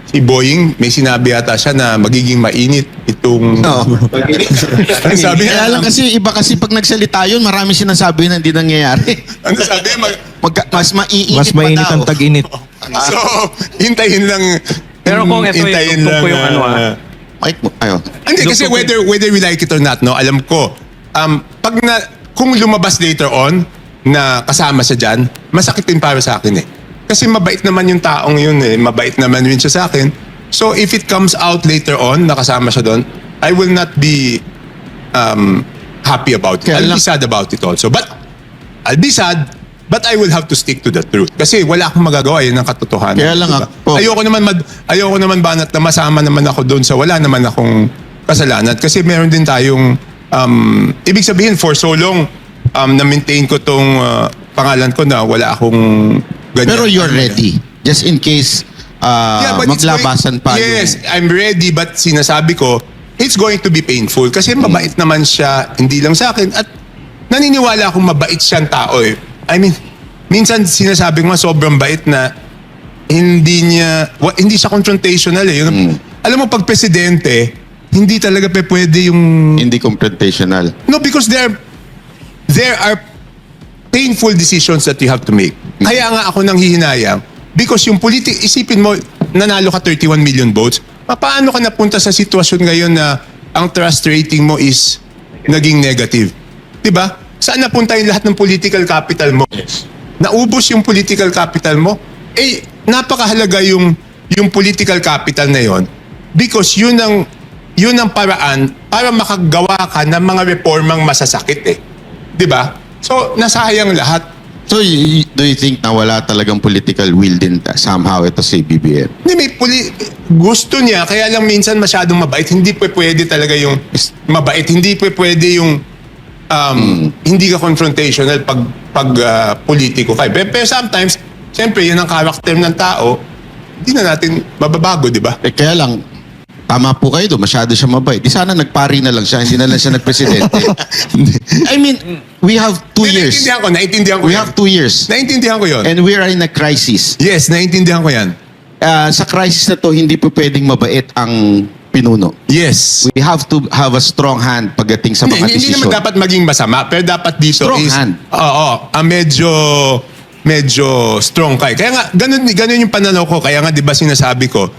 Speaker 3: Boying, may sinabi yata siya na magiging mainit itong...
Speaker 4: No.
Speaker 3: Ano sabi niya?
Speaker 4: Kaya lang kasi, iba kasi pag nagsalita yun, marami sinasabi na hindi nangyayari.
Speaker 3: Ano sabi?
Speaker 4: Mas maiinit
Speaker 8: Mas
Speaker 4: pa
Speaker 8: mainit
Speaker 4: daw.
Speaker 8: ang tag-init.
Speaker 3: So, hintayin lang.
Speaker 9: Pero kung ito
Speaker 3: hintayin
Speaker 9: yung tungkol yung ano,
Speaker 4: Mike mo, ayo.
Speaker 3: Hindi, kasi whether we like it or not, no, alam ko, kung lumabas later on na kasama siya dyan, masakit din para sa akin eh. Kasi mabait naman yung taong yun eh. Mabait naman rin siya sa akin. So if it comes out later on na kasama siya doon, I will not be happy about it.
Speaker 4: Kaya
Speaker 3: I'll
Speaker 4: lang-
Speaker 3: be sad about it also. But I'll be sad, but I will have to stick to the truth. Kasi wala akong magagawa, yun ang katotohanan.
Speaker 4: Kaya lang
Speaker 3: Diba?
Speaker 4: ako-
Speaker 3: Ayoko naman banat na masama naman ako doon sa wala naman akong kasalanan. Kasi meron din tayong, ibig sabihin for so long, na-maintain ko tong pangalan ko na wala akong ganyan.
Speaker 4: Pero you're ready. Just in case
Speaker 3: but it's
Speaker 4: maglabasan pa
Speaker 3: Yes, I'm ready, but sinasabi ko, it's going to be painful. Kasi mabait naman siya, hindi lang sa akin. At naniniwala akong mabait siyang tao eh. I mean, minsan sinasabi ko nga sobrang bait na hindi siya confrontational eh. Alam mo, pag presidente, hindi talaga pwede yung...
Speaker 4: hindi confrontational.
Speaker 3: No, because there are painful decisions that you have to make. Kaya nga ako nang hihinayang because yung isipin mo, nanalo ka 31 million votes, paano ka napunta sa sitwasyon ngayon na ang trust rating mo is naging negative? Diba? Saan napunta yung lahat ng political capital mo? Naubos yung political capital mo? Eh, napakahalaga yung political capital na yon because yun ang paraan para makagawa ka ng mga reformang masasakit eh. Diba? So, nasayang lahat.
Speaker 4: So, do you think na wala talagang political will din somehow ito si BBM?
Speaker 3: Hindi, gusto niya, kaya lang minsan masyadong mabait. Hindi pwede talaga yung mabait. Hindi pwede yung hindi ka confrontational pag politiko ka. Pero sometimes, siyempre, yun ang character ng tao, hindi na natin mababago, di ba?
Speaker 4: Kaya lang, tama po kayo doon, masyado siya mabait. Di sana nagpari na lang siya, hindi na lang siya nagpresidente. I mean, we have 2 years.
Speaker 3: Naintindihan ko
Speaker 4: We
Speaker 3: yan.
Speaker 4: have 2 years.
Speaker 3: Naintindihan ko yun.
Speaker 4: And we are in a crisis.
Speaker 3: Yes, naintindihan ko yan.
Speaker 4: Sa crisis na to, hindi po pwedeng mabait ang pinuno.
Speaker 3: Yes.
Speaker 4: We have to have a strong hand pagdating sa mga
Speaker 3: Hindi
Speaker 4: desisyon.
Speaker 3: naman dapat maging masama, pero dapat dito
Speaker 4: Strong
Speaker 3: is...
Speaker 4: hand.
Speaker 3: Oo, medyo strong ka. Kaya nga, ganun yung pananaw ko. Kaya nga, di ba sinasabi ko,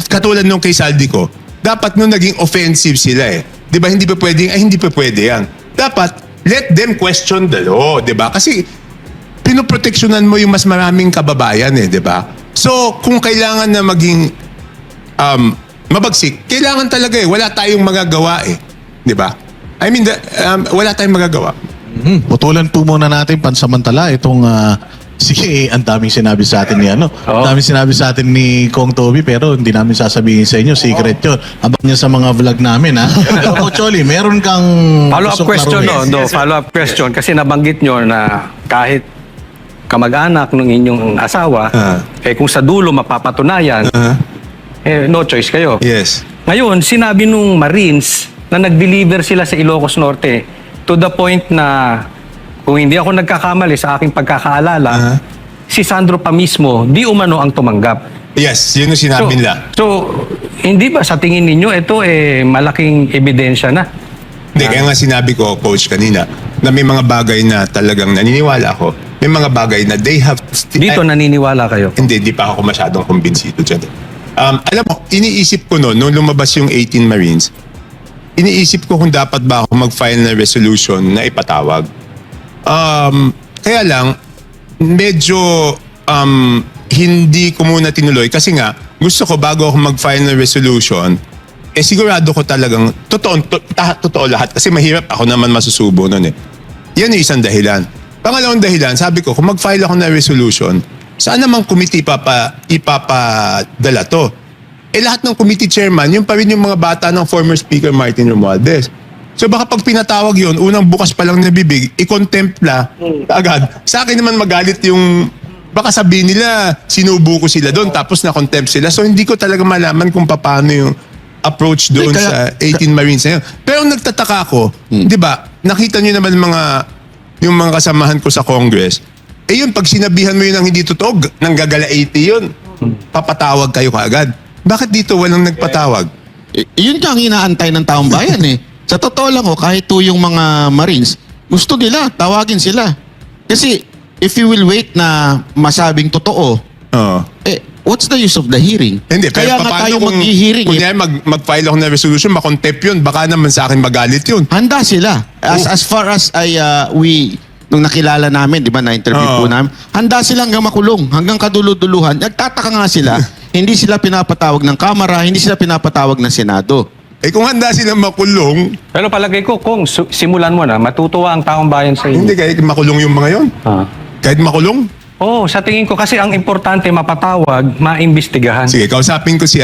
Speaker 3: katulad nung kay Saldi ko, dapat nung naging offensive sila eh. Di ba, hindi pa pwede yan. Dapat, let them question the law, di ba? Kasi, pinoproteksyonan mo yung mas maraming kababayan eh, di ba? So, kung kailangan na maging mabagsik, kailangan talaga eh. Wala tayong magagawa eh. Di ba? I mean, wala tayong magagawa.
Speaker 1: Putulan po muna natin pansamantala itong Sige, ang daming sinabi sa atin ni
Speaker 9: Oo.
Speaker 1: Ang daming sinabi sa atin ni Kong Toby, pero hindi namin sasabihin sa inyo. Secret yun. Abang nyo sa mga vlog namin, ha? Pero Choli, meron kang
Speaker 9: Follow-up
Speaker 1: gustong
Speaker 9: question,
Speaker 1: klaruhin.
Speaker 9: follow-up question. Kasi nabanggit nyo na kahit kamag-anak ng inyong asawa, kung sa dulo mapapatunayan, no choice kayo.
Speaker 3: Yes.
Speaker 9: Ngayon, sinabi nung Marines na nag-deliver sila sa Ilocos Norte to the point na kung hindi ako nagkakamali sa aking pagkakaalala, si Sandro pa mismo, di umano ang tumanggap.
Speaker 3: Yes, yun yung sinabi nila.
Speaker 9: So, hindi ba sa tingin ninyo ito malaking ebidensya na?
Speaker 3: Hindi, kaya nga sinabi ko, Coach, kanina, na may mga bagay na talagang naniniwala ako. May mga bagay na they have...
Speaker 9: Dito naniniwala kayo.
Speaker 3: Hindi pa ako masyadong kumbinsido dyan. Alam mo, iniisip ko nung lumabas yung 18 Marines, iniisip ko kung dapat ba ako mag-file ng resolution na ipatawag. Kaya lang, medyo hindi ko muna tinuloy kasi nga, gusto ko bago ako mag-file ng resolution, sigurado ko talagang, totoo lahat kasi mahirap ako naman masusubo nun eh. Yan yung isang dahilan. Pangalawang dahilan, sabi ko, kung mag-file ako ng resolution, saan namang committee ipapadala to? Lahat ng committee chairman, yun pa rin yung mga bata ng former Speaker Martin Romualdez. So baka pag pinatawag yun, unang bukas pa lang na bibig, i-contempla agad. Sa akin naman magalit yung, baka sabihin nila, sinubo ko sila doon, tapos na-contempt sila. So hindi ko talaga malaman kung paano yung approach doon sa 18 Marines na yun. Pero nagtataka ako, di ba, nakita nyo naman yung mga kasamahan ko sa Congress, yun, pag sinabihan mo yun ng hindi totoo, nanggagala 80 yun. Papatawag kayo kaagad. Bakit dito walang nagpatawag?
Speaker 4: Yun ka ang inaantay ng taong bayan eh. Sa totoo lang kahit yung mga Marines, gusto nila, tawagin sila. Kasi if you will wait na masabing totoo, what's the use of the hearing?
Speaker 3: Hindi,
Speaker 4: Kaya
Speaker 3: pero
Speaker 4: nga
Speaker 3: paano
Speaker 4: tayo
Speaker 3: kung
Speaker 4: mag-hearing.
Speaker 3: kunyari mag-file ako ng resolution, makontempt yun, baka naman sa akin magalit yun.
Speaker 4: Handa sila. As far as nung nakilala namin, di ba, na-interview po namin, handa sila hanggang makulong, hanggang kaduluduluhan. Nagtataka nga sila, hindi sila pinapatawag ng Kamara, hindi sila pinapatawag ng Senado.
Speaker 3: Kung handa silang makulong,
Speaker 9: Pero palagay ko, kung simulan mo na, matutuwa ang taong bayan sa inyo.
Speaker 3: hindi kahit makulong yung mga yun. Kahit makulong.
Speaker 9: Oo, sa tingin ko kasi ang importante mapatawag, maimbestigahan.
Speaker 3: Sige, kausapin ko si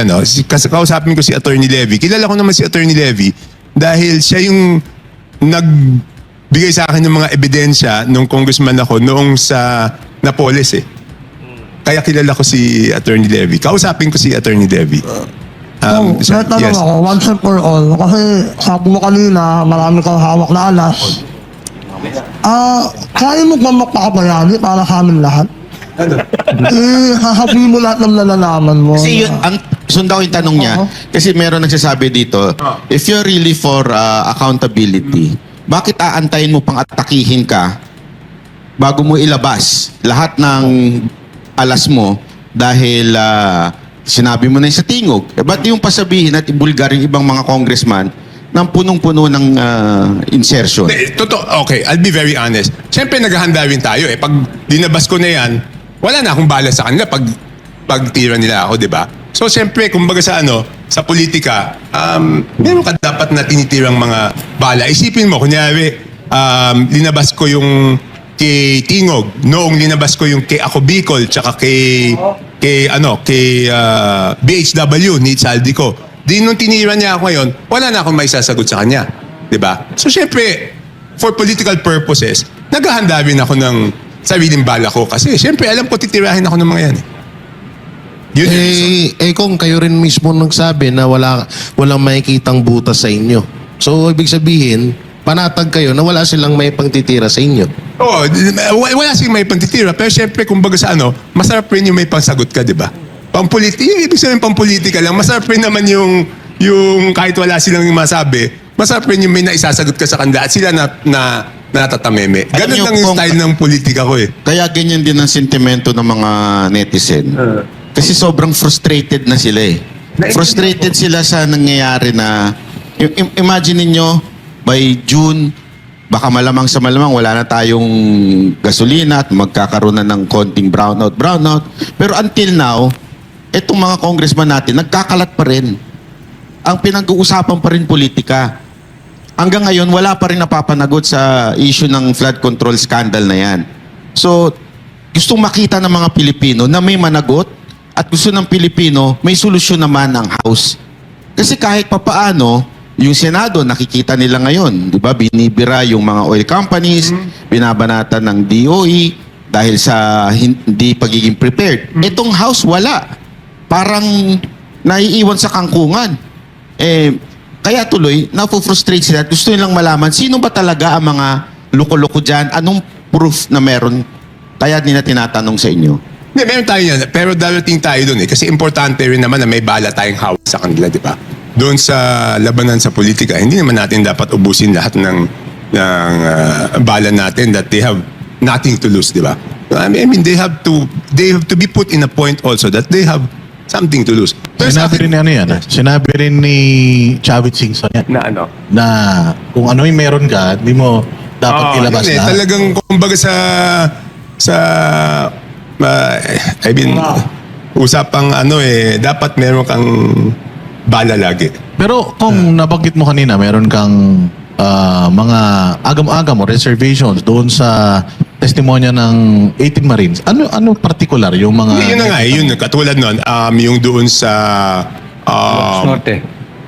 Speaker 3: Attorney Levy. Kilala ko naman si Attorney Levy dahil siya yung nagbigay sa akin ng mga ebidensya nung congressman ako noong sa Napoles eh. Kaya kilala ko si Attorney Levy. Kausapin ko si Attorney Levy.
Speaker 2: May tanong ako, once and for all. Kasi sabi mo kanina, marami kang hawak na alas. Kaya mo ba mapakabayani para sa amin lahat? Hasabihin mo lahat ng nalalaman mo.
Speaker 4: Kasi sunda ko yung tanong niya, kasi meron nagsasabi dito, if you're really for accountability, bakit aantayin mo pang atakihin ka bago mo ilabas lahat ng alas mo dahil sinabi mo na yung sa tingog? Ba't yung pasabihin at ibulgar yung ibang mga congressman ng punong-puno ng insertion?
Speaker 3: Okay, I'll be very honest. Siyempre naghahanda rin tayo eh. Pag dinabas ko na yan, wala na akong bala sa kanila pag tira nila ako, di ba? So siyempre, kumbaga sa politika, meron ka dapat na tinitirang mga bala. Isipin mo, kunyari, linabas ko yung kay Tingog, noong linabas ko yung kay Ako Bicol, tsaka kay BHW ni Saldico. Di nung tinira niya ako ngayon, wala na akong may sasagot sa kanya. Diba? So syempre, for political purposes, naghahanda rin ako ng sariling bala ko kasi syempre alam ko titirahin ako ng mga yan. Yun yun.
Speaker 7: Kung kayo rin mismo nagsabi na walang makikitang butas sa inyo. So, ibig sabihin, panatag kayo na wala silang may pangtitira sa inyo.
Speaker 3: Oo, wala silang may pangtitira. Pero syempre, kumbaga sa masarap rin yung may pangsagot ka, di ba? Ibig sabihin pampolitika lang. Masarap rin naman yung kahit wala silang masabi, masarap rin yung may naisasagot ka sa kanila at sila na natatameme. Ganun lang yung style ng politika ko eh.
Speaker 4: Kaya ganyan din ang sentimento ng mga netizen. Kasi sobrang frustrated na sila eh. Frustrated sila sa nangyayari na, imagine niyo by June, baka malamang sa malamang wala na tayong gasolina at magkakaroon na ng konting brownout. Pero until now, itong mga congressman natin, nagkakalat pa rin. Ang pinag-uusapan pa rin politika. Hanggang ngayon, wala pa rin napapanagot sa issue ng flood control scandal na yan. So, gustong makita ng mga Pilipino na may managot at gusto ng Pilipino may solusyon naman ang House. Kasi kahit papaano, yung Senado, nakikita nila ngayon, di ba, binibira yung mga oil companies, binabanatan ng DOE dahil sa hindi pagiging prepared. Itong House, wala. Parang naiiwan sa kangkungan. Kaya tuloy, napufrustrate sila at gusto nilang malaman sino ba talaga ang mga loko-loko dyan, anong proof na meron, kaya nila tinatanong sa inyo.
Speaker 3: Hindi, meron tayo yan. Pero darating tayo doon eh. Kasi importante rin naman na may bala tayong hawak sa kanila, di ba? Doon sa labanan sa politika, hindi naman natin dapat ubusin lahat ng bala natin that they have nothing to lose, di ba? I mean, they have to be put in a point also that they have something to lose. Pero sa
Speaker 1: Sinabi
Speaker 3: akin-
Speaker 1: rin ni ano yan, sinabi rin ni Chavit Singson yan,
Speaker 3: na ano?
Speaker 1: na kung ano yung meron ka, hindi mo dapat ilabas
Speaker 3: yun eh,
Speaker 1: lahat.
Speaker 3: talagang kumbaga I mean, usapang dapat meron kang bala lagi.
Speaker 1: Pero kung nabanggit mo kanina, meron kang mga agam-agam o reservations doon sa testimonya ng 18 Marines. Ano particular yung mga...
Speaker 3: Hindi, yun na nga, yun, katulad nun, yung doon sa
Speaker 9: Norte.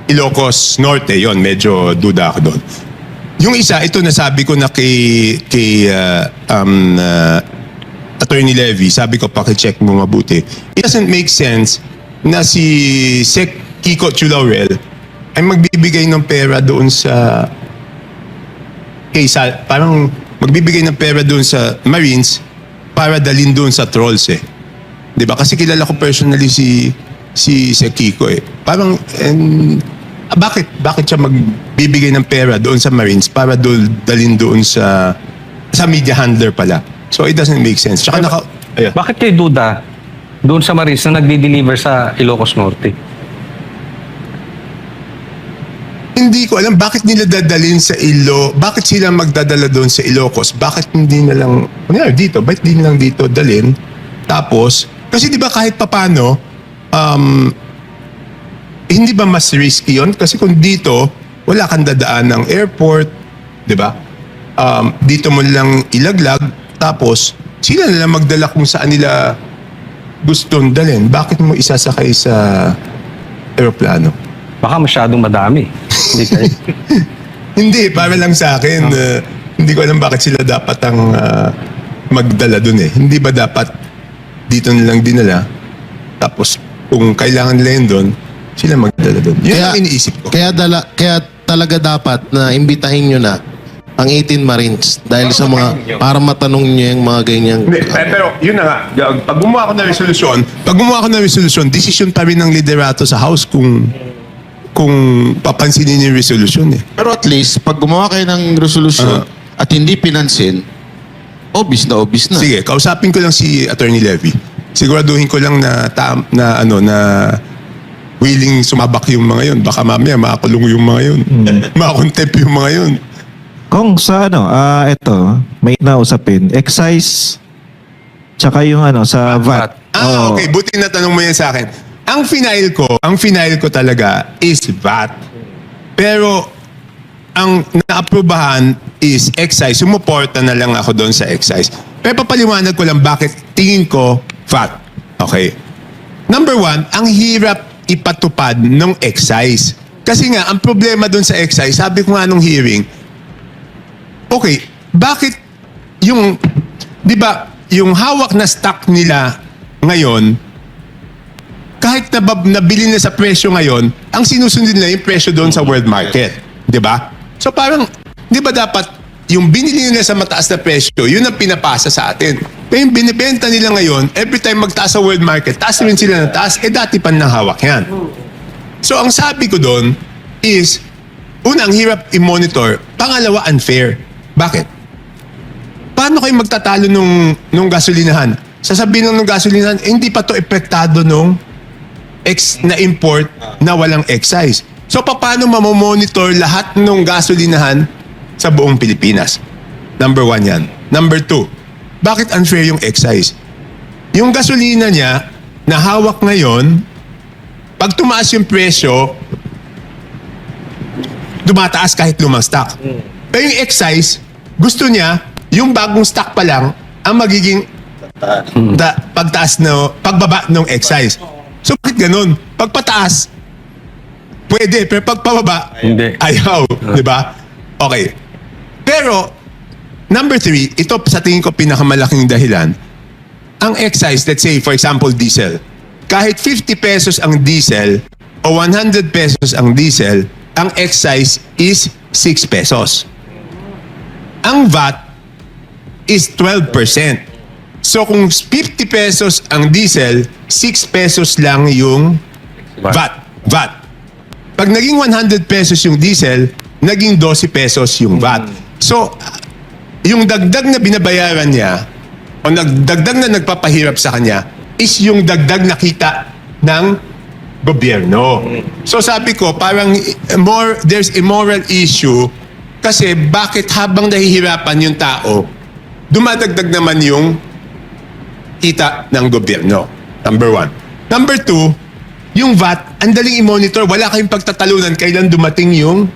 Speaker 3: Ilocos Norte, yon medyo duda ako doon. Yung isa, ito nasabi ko na kay Attorney Levy, sabi ko, pakicheck mo mabuti. It doesn't make sense na si Sec Kiko Chulaurel ay magbibigay ng pera doon sa parang magbibigay ng pera doon sa Marines para dalhin doon sa trolls eh. 'Di ba? Kasi kilala ko personally si Sec Kiko eh. Parang bakit siya magbibigay ng pera doon sa Marines para dalhin doon sa media handler pala. So it doesn't make sense. Tsaka ayan.
Speaker 9: Bakit kayo duda doon sa Marines na nagdi-deliver sa Ilocos Norte?
Speaker 3: Hindi ko alam bakit nila dadalhin sa bakit sila magdadala doon sa Ilocos? Bakit hindi na lang, dito, bakit hindi na lang dito dalhin? Tapos, kasi di ba kahit papano, hindi ba mas risky yun? Kasi kung dito, wala kang dadaan ng airport, di ba? Dito mo lang ilaglag, tapos sila na lang magdala kung saan nila gustong dalhin. Bakit mo isasakay sa aeroplano?
Speaker 9: Baka masyadong madami. Hindi kayo.
Speaker 3: Hindi, para lang sa akin, hindi ko alam bakit sila dapat ang magdala dun eh. Hindi ba dapat dito nilang dinala, tapos kung kailangan nila yun dun, sila magdala dun. Yun ang iniisip ko.
Speaker 7: Kaya talaga dapat na imbitahin nyo na ang 18 Marines dahil sa mga para matanong nyo yung mga ganyang
Speaker 3: Hindi, pero yun na nga, pag gumawa ako ng resolusyon, decision pa rin ng liderato sa House kung papansinin yung resolution eh.
Speaker 4: Pero at least, pag gumawa kayo ng resolusyon at hindi pinansin, obvious na.
Speaker 3: Sige, kausapin ko lang si Attorney Levy. Siguraduhin ko lang na willing sumabak yung mga yun. Baka mamaya makakulong yung mga yun. Makakontempt yung mga yun.
Speaker 8: Kung sa ito, may nausapin, excise, tsaka yung sa VAT. Oo.
Speaker 3: Okay. Buti na tanong mo yan sa akin. Ang final ko talaga is VAT. Pero, ang naaprubahan is excise. Sumuporta na lang ako doon sa excise. Pero papaliwanag ko lang bakit tingin ko VAT. Okay. Number one, ang hirap ipatupad ng excise. Kasi nga, ang problema doon sa excise, sabi ko nga nung hearing, okay, bakit di ba, yung hawak na stock nila ngayon, kahit nabili na sa presyo ngayon, ang sinusunod nila yung presyo doon sa world market. Di ba? So parang, di ba dapat yung binili nila sa mataas na presyo, yun ang pinapasa sa atin. Pero yung binibenta nila ngayon, every time magtaas sa world market, taas rin sila ng taas, dati pa nang hawak yan. So ang sabi ko doon is, una, ang hirap i-monitor. Pangalawa, unfair. Bakit? Paano kayo magtatalo nung gasolinahan? Sasabihin nung gasolinahan, hindi pa to epektado nung na import na walang excise. So paano mamomonitor lahat ng gasolinahan sa buong Pilipinas? Number one yan. Number two, bakit unfair yung excise? Yung gasolina niya na hawak ngayon, pag tumaas yung presyo, dumataas kahit lumang stock. Pero yung excise, gusto niya, yung bagong stock pa lang, ang magiging
Speaker 10: pagbaba ng excise. So bakit ganun? Pagpataas, pwede, pero pagpababa,
Speaker 3: Hindi.
Speaker 10: ayaw. Di ba? Okay. Pero, number 3, ito sa tingin ko pinakamalaking dahilan. Ang excise, let's say, for example, diesel. Kahit 50 pesos ang diesel o 100 pesos ang diesel, ang excise is 6 pesos. Ang VAT is 12%. So kung 50 pesos ang diesel, 6 pesos lang yung VAT. Pag naging 100 pesos yung diesel, naging 12 pesos yung VAT. So, yung dagdag na binabayaran niya o dagdag na nagpapahirap sa kanya is yung dagdag na kita ng gobyerno. So sabi ko, parang there's a moral issue kasi bakit habang nahihirapan yung tao, dumadagdag naman yung kita ng gobyerno. Number 1. Number 2, yung VAT, ang daling i-monitor. Wala kayong pagtatalunan kailan dumating yung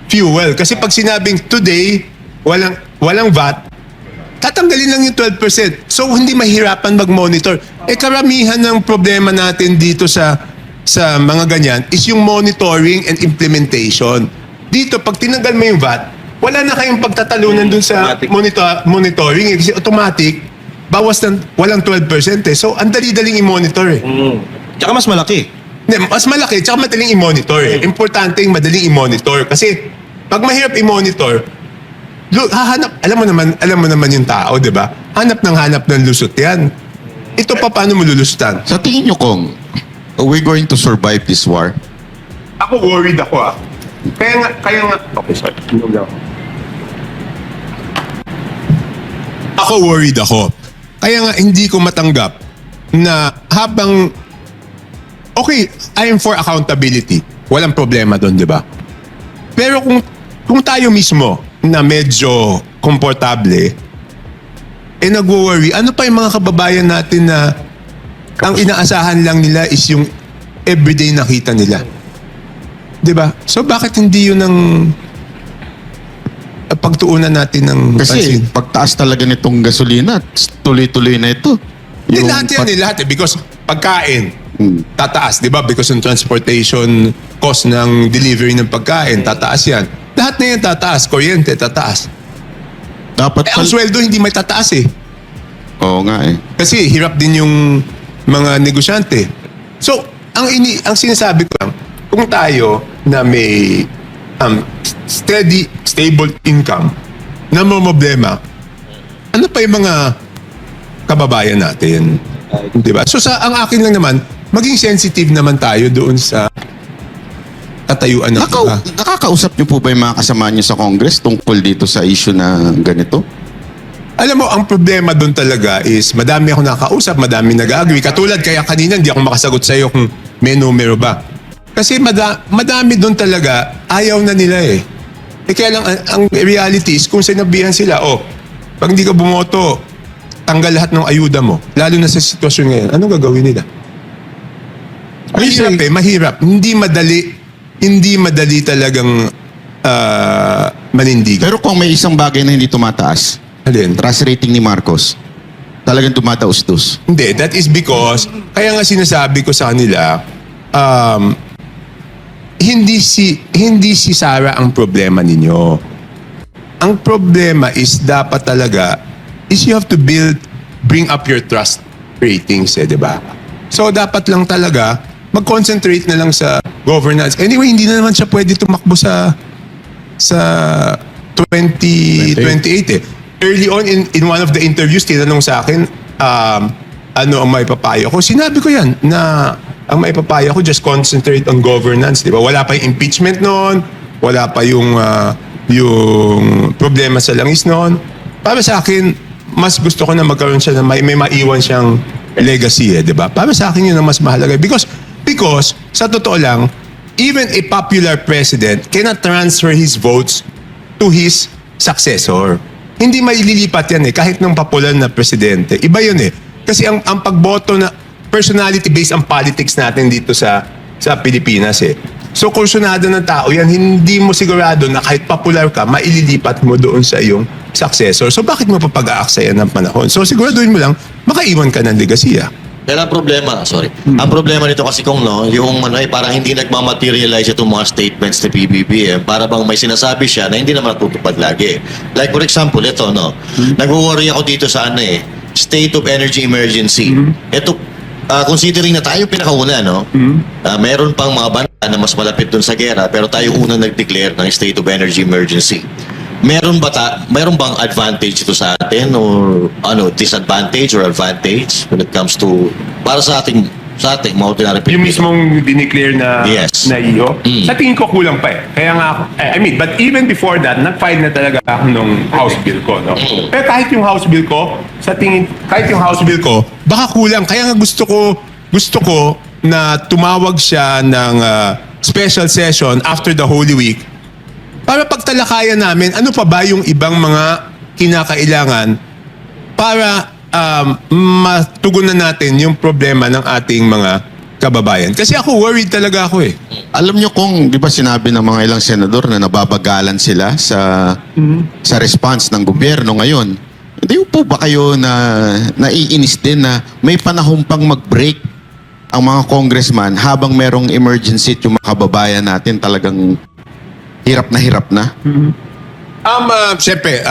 Speaker 10: fuel. Kasi pag sinabing today, walang VAT, tatanggalin lang yung 12%. So, hindi mahirapan mag-monitor. Karamihan ng problema natin dito sa mga ganyan is yung monitoring and implementation. Dito, pag tinanggal mo yung VAT, wala na kayong pagtatalunan dun sa monitoring. Kasi automatic, bawas ng walang 12%. So, ang dali-daling i-monitor eh.
Speaker 6: Tsaka mas malaki.
Speaker 10: Mas malaki, tsaka madaling i-monitor. Importante yung madaling i-monitor. Kasi, pag mahirap i-monitor, alam mo naman yung tao, di ba? Hanap ng lusot yan. Ito pa, paano mo lulusutan?
Speaker 4: Sa tingin nyo, Kong, are we going to survive this war?
Speaker 10: Ako worried ako Kaya nga, okay, sorry. Ako worried ako. Kaya nga hindi ko matanggap na habang, okay, I am for accountability. Walang problema doon, di ba? Pero kung tayo mismo na medyo komportable, nagwo-worry, ano pa yung mga kababayan natin na ang inaasahan lang nila is yung everyday nakita nila. Diba? So bakit hindi yun ang pagtuunan natin ng
Speaker 4: Kasi
Speaker 10: pansin?
Speaker 4: pagtaas talaga nitong gasolina, tuloy-tuloy na ito.
Speaker 10: Lahat yan. Because pagkain, tataas. Diba? Because ng transportation cost ng delivery ng pagkain, tataas yan. Lahat na yan tataas. Kuryente, tataas.
Speaker 4: Dapat
Speaker 10: Ang sweldo hindi may tataas eh.
Speaker 4: Oo nga eh.
Speaker 10: Kasi hirap din yung mga negosyante. So, ang sinasabi ko lang, kung tayo na may steady, stable income, na may problema, ano pa yung mga kababayan natin? Diba? So, ang akin lang naman, maging sensitive naman tayo doon sa katayuan ng iba.
Speaker 4: Nakakausap niyo po ba yung mga kasama niyo sa Congress tungkol dito sa issue na ganito?
Speaker 10: Alam mo, ang problema doon talaga is madami ako nakakausap, madami nag-agree. Katulad kaya kanina hindi ako makasagot sa iyo kung may numero ba. Kasi madami doon talaga ayaw na nila eh. Kaya lang ang reality is kung sinabihan sila, pag hindi ka bumoto, tanggal lahat ng ayuda mo. Lalo na sa sitwasyon ngayon, anong gagawin nila? Mahirap. Hindi madali talagang manindigan.
Speaker 4: Pero kung may isang bagay na hindi tumataas,
Speaker 10: Alin?
Speaker 4: trust rating ni Marcos, talagang tumataus-tus.
Speaker 10: Hindi, that is because, kaya nga sinasabi ko sa kanila, hindi si Sara ang problema ninyo. Ang problema is dapat talaga, is you have to bring up your trust ratings di ba? So dapat lang talaga, mag-concentrate na lang sa governance. Anyway, hindi na naman siya pwede tumakbo sa 2028 Early on in one of the interviews, tinanong sa akin, ano ang maipapayo ko. Sinabi ko yan, na ang maipapayo ko, just concentrate on governance. Di ba? Wala pa yung impeachment noon, wala pa yung problema sa langis noon. Para sa akin, mas gusto ko na magkaroon siya na may maiwan siyang legacy, di ba? Para sa akin yun ang mas mahalaga. Because sa totoo lang, even a popular president cannot transfer his votes to his successor. Hindi maililipat yan kahit ng popular na presidente. Iba yun Kasi ang pagboto na personality based ang politics natin dito sa Pilipinas So kursunado ng tao yan, hindi mo sigurado na kahit popular ka, maililipat mo doon sa iyong successor. So bakit mo pa pag-aaksayan ng panahon? So siguraduhin mo lang, makaiwan ka ng legasiya.
Speaker 6: Pero ang problema, ang problema nito kasi kung yung parang hindi nagmamaterialize itong mga statements ni PBBM, para bang may sinasabi siya na hindi naman natutupad lagi. Like for example, ito, nag-worry ako dito sa state of energy emergency. Ito, considering na tayo pinakauna, meron pang mga bansa na mas malapit dun sa gera, pero tayo unang nag-declare ng state of energy emergency. Meron bang advantage ito sa atin or disadvantage or advantage when it comes to para sa ating mga ordinary
Speaker 10: Yung
Speaker 6: Pilipino?
Speaker 10: mismong dineclare na
Speaker 6: Yes.
Speaker 10: na iyo, sa tingin ko kulang pa eh. Kaya nga ako, but even before that, nag-file na talaga ako nung House Bill ko. No? Pero kahit yung House Bill ko, baka kulang. Kaya nga gusto ko na tumawag siya ng special session after the Holy Week para pagtalakayan namin ano pa ba yung ibang mga kinakailangan para matugunan natin yung problema ng ating mga kababayan. Kasi ako, worried talaga ako eh.
Speaker 4: Alam nyo kung, di ba sinabi ng mga ilang senador na nababagalan sila sa response ng gobyerno ngayon? Hindi po ba kayo na naiinis din na may panahon pang mag-break ang mga congressman habang merong emergency at yung mga kababayan natin talagang hirap na?
Speaker 10: Siyempre,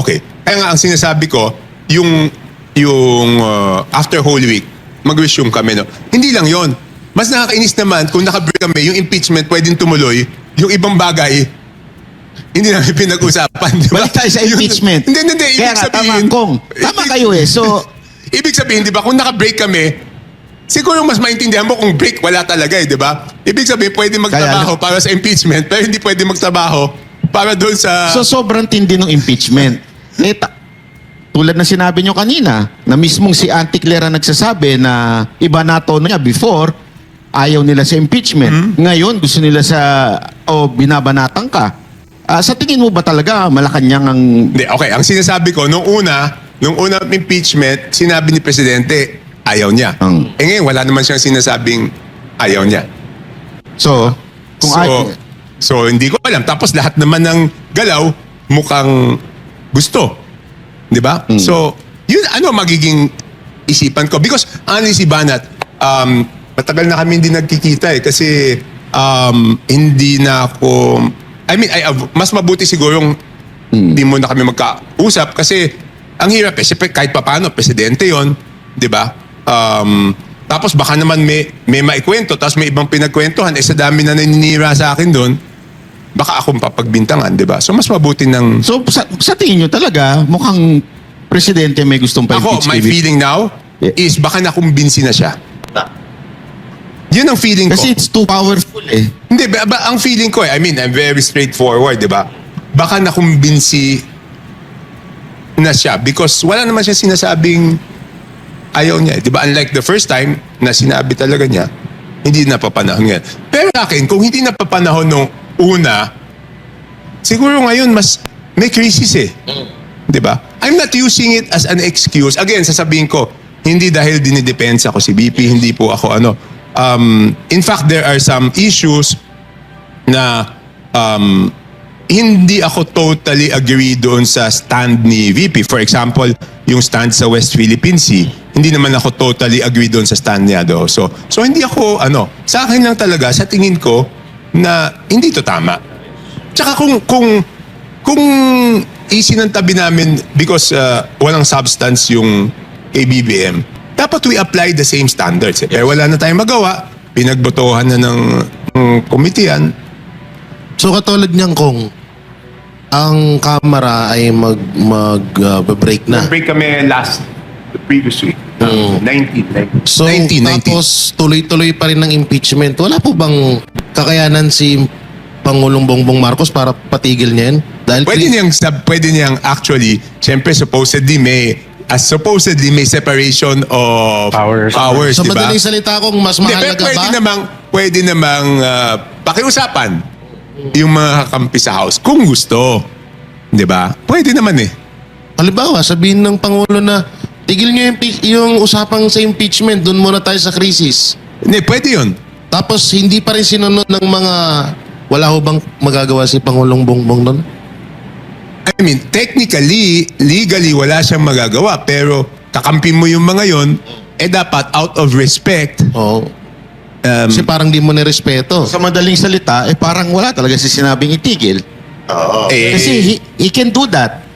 Speaker 10: okay. Kaya nga ang sinasabi ko, yung after Holy Week, mag-resume kami, no? Hindi lang yon. Mas nakakainis naman kung naka-break kami, yung impeachment pwedeng tumuloy, yung ibang bagay, hindi namin pinag-usapan. Diba?
Speaker 4: Balik tayo sa impeachment.
Speaker 10: Hindi.
Speaker 4: Kaya
Speaker 10: Ibig
Speaker 4: nga,
Speaker 10: sabihin,
Speaker 4: tama kayo eh. So,
Speaker 10: ibig sabihin, di ba, kung naka-break kami, siguro mas maintindihan mo kung break, wala talaga eh, di ba? Ibig sabihin, pwede magtrabaho para sa impeachment, pero hindi pwede magtrabaho para doon sa...
Speaker 4: So sobrang tindi ng impeachment. Tulad na sinabi nyo kanina, na mismong si Auntie Clara nagsasabi na iba na to niya before, ayaw nila sa impeachment. Ngayon, gusto nila binabanatang ka. Sa tingin mo ba talaga Malacanang ang...
Speaker 10: Hindi, okay. Ang sinasabi ko, nung una impeachment, sinabi ni Presidente, ayaw niya. Ngayon, wala naman siyang sinasabing ayaw niya.
Speaker 4: So,
Speaker 10: So, hindi ko alam. Tapos lahat naman ng galaw, mukhang gusto. Di ba? So, yun magiging isipan ko. Because, honestly, Banat, matagal na kami hindi nagkikita eh. Kasi, hindi na ako... mas mabuti sigurong hindi mo na kami magkausap. Kasi, ang hirap eh. Siyempre, kahit papaano, presidente yon, di ba? Tapos baka naman may maikwento, tapos may ibang pinagkwentuhan, sa dami na naninira sa akin doon, baka akong papagbintangan, di ba? So mas mabuti ng...
Speaker 4: So, sa tingin nyo talaga, mukhang presidente may gustong pa-impeach.
Speaker 10: Ako, my feeling now is baka nakumbinsi na siya. Yun ang feeling ko.
Speaker 4: Kasi it's too powerful eh.
Speaker 10: Hindi, ang feeling ko I'm very straightforward, di ba? Baka nakumbinsi na siya because wala naman siya sinasabing ayaw niya. Di ba? Unlike the first time na sinabi talaga niya, hindi napapanahon yan. Pero sa akin, kung hindi napapanahon nung una, siguro ngayon mas may crisis eh. Di ba? I'm not using it as an excuse. Again, sasabihin ko, hindi dahil dinidepensa ko si BP, hindi po ako in fact, there are some issues na hindi ako totally agree doon sa stand ni VP. For example, yung stand sa West Philippine Sea, hindi naman ako totally agree doon sa stand niya do. So hindi ako, sa akin lang talaga, sa tingin ko, na hindi to tama. Tsaka kung isinantabi namin because walang substance yung ABBM, dapat we apply the same standards. Pero wala na tayong magawa, pinagbotohan na ng komitian.
Speaker 7: So katulad niyang kung ang Kamara ay mag-break na.
Speaker 10: Break kami the previous week. 19.
Speaker 7: So,
Speaker 10: 19.
Speaker 7: tapos tuloy-tuloy pa rin ng impeachment. Wala po bang kakayanan si Pangulong Bongbong Marcos para patigil niya yun? Dahil
Speaker 10: Pwede niyang actually, siyempre supposedly may separation of powers,
Speaker 7: sa
Speaker 10: di ba?
Speaker 7: madaling salita kung mas mahalaga
Speaker 10: Pwede namang pakiusapan yung mga kakampi sa House kung gusto. Di ba? Pwede naman eh.
Speaker 7: Halimbawa, sabihin ng Pangulo na tigil niyo yung usapang sa impeachment, doon muna tayo sa krisis.
Speaker 10: Hindi, pwede yun.
Speaker 7: Tapos hindi pa rin sinunod ng mga... Wala ho bang magagawa si Pangulong Bongbong nun?
Speaker 10: I mean, technically, legally, wala siyang magagawa. Pero kakampi mo yung mga yon, dapat out of respect.
Speaker 7: Oo. Kasi parang di mo nirespeto.
Speaker 4: Sa madaling salita, parang wala talaga si sinabing itigil. Kasi he can do that.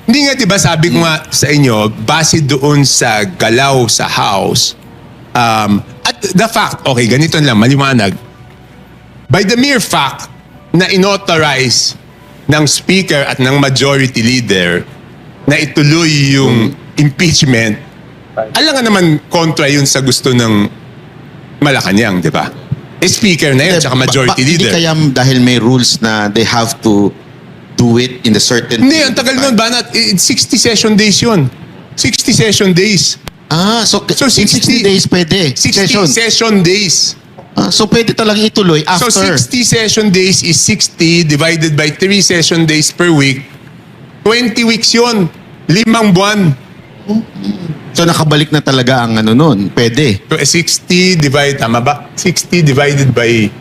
Speaker 10: Hindi nga, diba, sabi ko nga sa inyo, base doon sa galaw sa House, at the fact, okay, ganito lang, maliwanag. By the mere fact na inauthorize ng Speaker at ng Majority Leader na ituloy yung impeachment, alam nga naman kontra yun sa gusto ng Malacanang, di ba? Speaker na yun, tsaka Majority Leader.
Speaker 4: Hindi kaya dahil may rules na they have to do it in a certain...
Speaker 10: Hindi, ang tagal nun, Banat. 60 session days yun. 60 session days.
Speaker 4: So
Speaker 10: 60
Speaker 4: 60 days pwede.
Speaker 10: 60 session days.
Speaker 4: So pwede talagang ituloy after.
Speaker 10: So 60 session days is 60 divided by 3 session days per week. 20 weeks yun. 5 buwan.
Speaker 4: So nakabalik na talaga ang ano nun. Pwede.
Speaker 10: So 60 tama ba? 60 divided by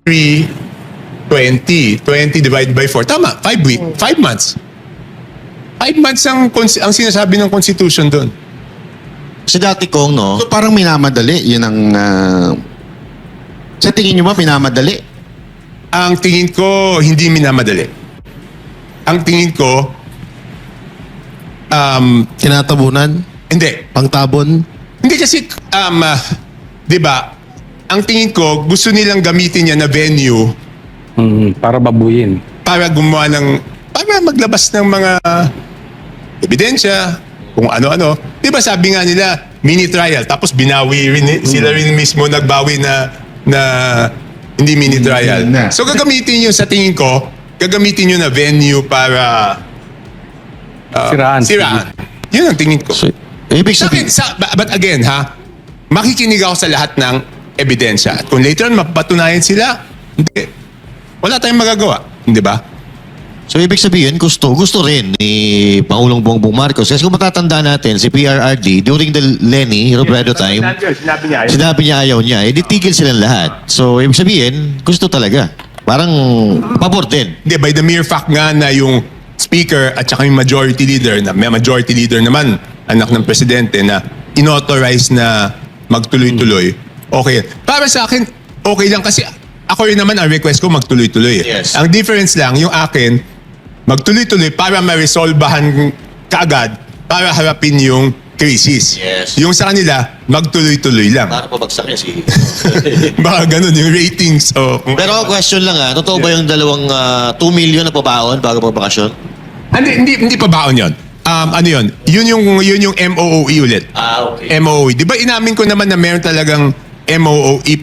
Speaker 10: 3, 20. 20 divided by 4. Tama, 5 months. 5 months ang sinasabi ng Constitution doon.
Speaker 6: Kasi dati kong, no?
Speaker 4: So parang minamadali. Yun ang... sa tingin nyo ba minamadali?
Speaker 10: Ang tingin ko, hindi minamadali. Ang tingin ko,
Speaker 7: Tinatabunan?
Speaker 10: hindi.
Speaker 7: Pangtabon?
Speaker 10: Hindi kasi, di ba, ang tingin ko, gusto nilang gamitin niya na venue
Speaker 9: Para babuyin.
Speaker 10: para para maglabas ng mga ebidensya, kung ano-ano. Di ba sabi nga nila, mini trial, tapos binawi rin, sila rin mismo nagbawi na hindi mini trial.
Speaker 4: na.
Speaker 10: So gagamitin yun sa tingin ko, gagamitin yun na venue para
Speaker 9: Siraan.
Speaker 10: Yun ang tingin ko.
Speaker 6: So, ibig
Speaker 10: Sa akin,
Speaker 6: sabihin,
Speaker 10: but again, makikinig ako sa lahat ng ebidensya. At kung later on mapatunayan sila, hindi. Wala tayong magagawa. Hindi ba?
Speaker 6: so ibig sabihin, gusto rin ni Pangulong Bongbong Marcos. Kasi kung matatanda natin, si PRRD, during the Lenny Robredo time, sinabi niya ayaw niya. Tigil silang lahat. So, ibig sabihin, gusto talaga. Parang pabor din.
Speaker 10: Hindi, by the mere fact nga na yung speaker at saka yung majority leader, na may majority leader naman, anak ng presidente, na inauthorize na magtuloy-tuloy, okay. Para sa akin, okay lang kasi ako rin naman ang request ko magtuloy-tuloy.
Speaker 6: Yes.
Speaker 10: Ang difference lang, yung akin, magtuloy-tuloy para ma-resolbahan kaagad para harapin yung crisis.
Speaker 6: Yes.
Speaker 10: Yung sa kanila, magtuloy-tuloy lang.
Speaker 6: Para pabagsak niya si...
Speaker 10: Baka ganun yung ratings.
Speaker 6: Pero question lang totoo ba yung dalawang 2 million na pabaon bago magbakasyon?
Speaker 10: Hindi pa baon yun. Ano yun? Yun yung MOOE ulit.
Speaker 6: Okay.
Speaker 10: MOOE. Di ba inamin ko naman na meron talagang MOOE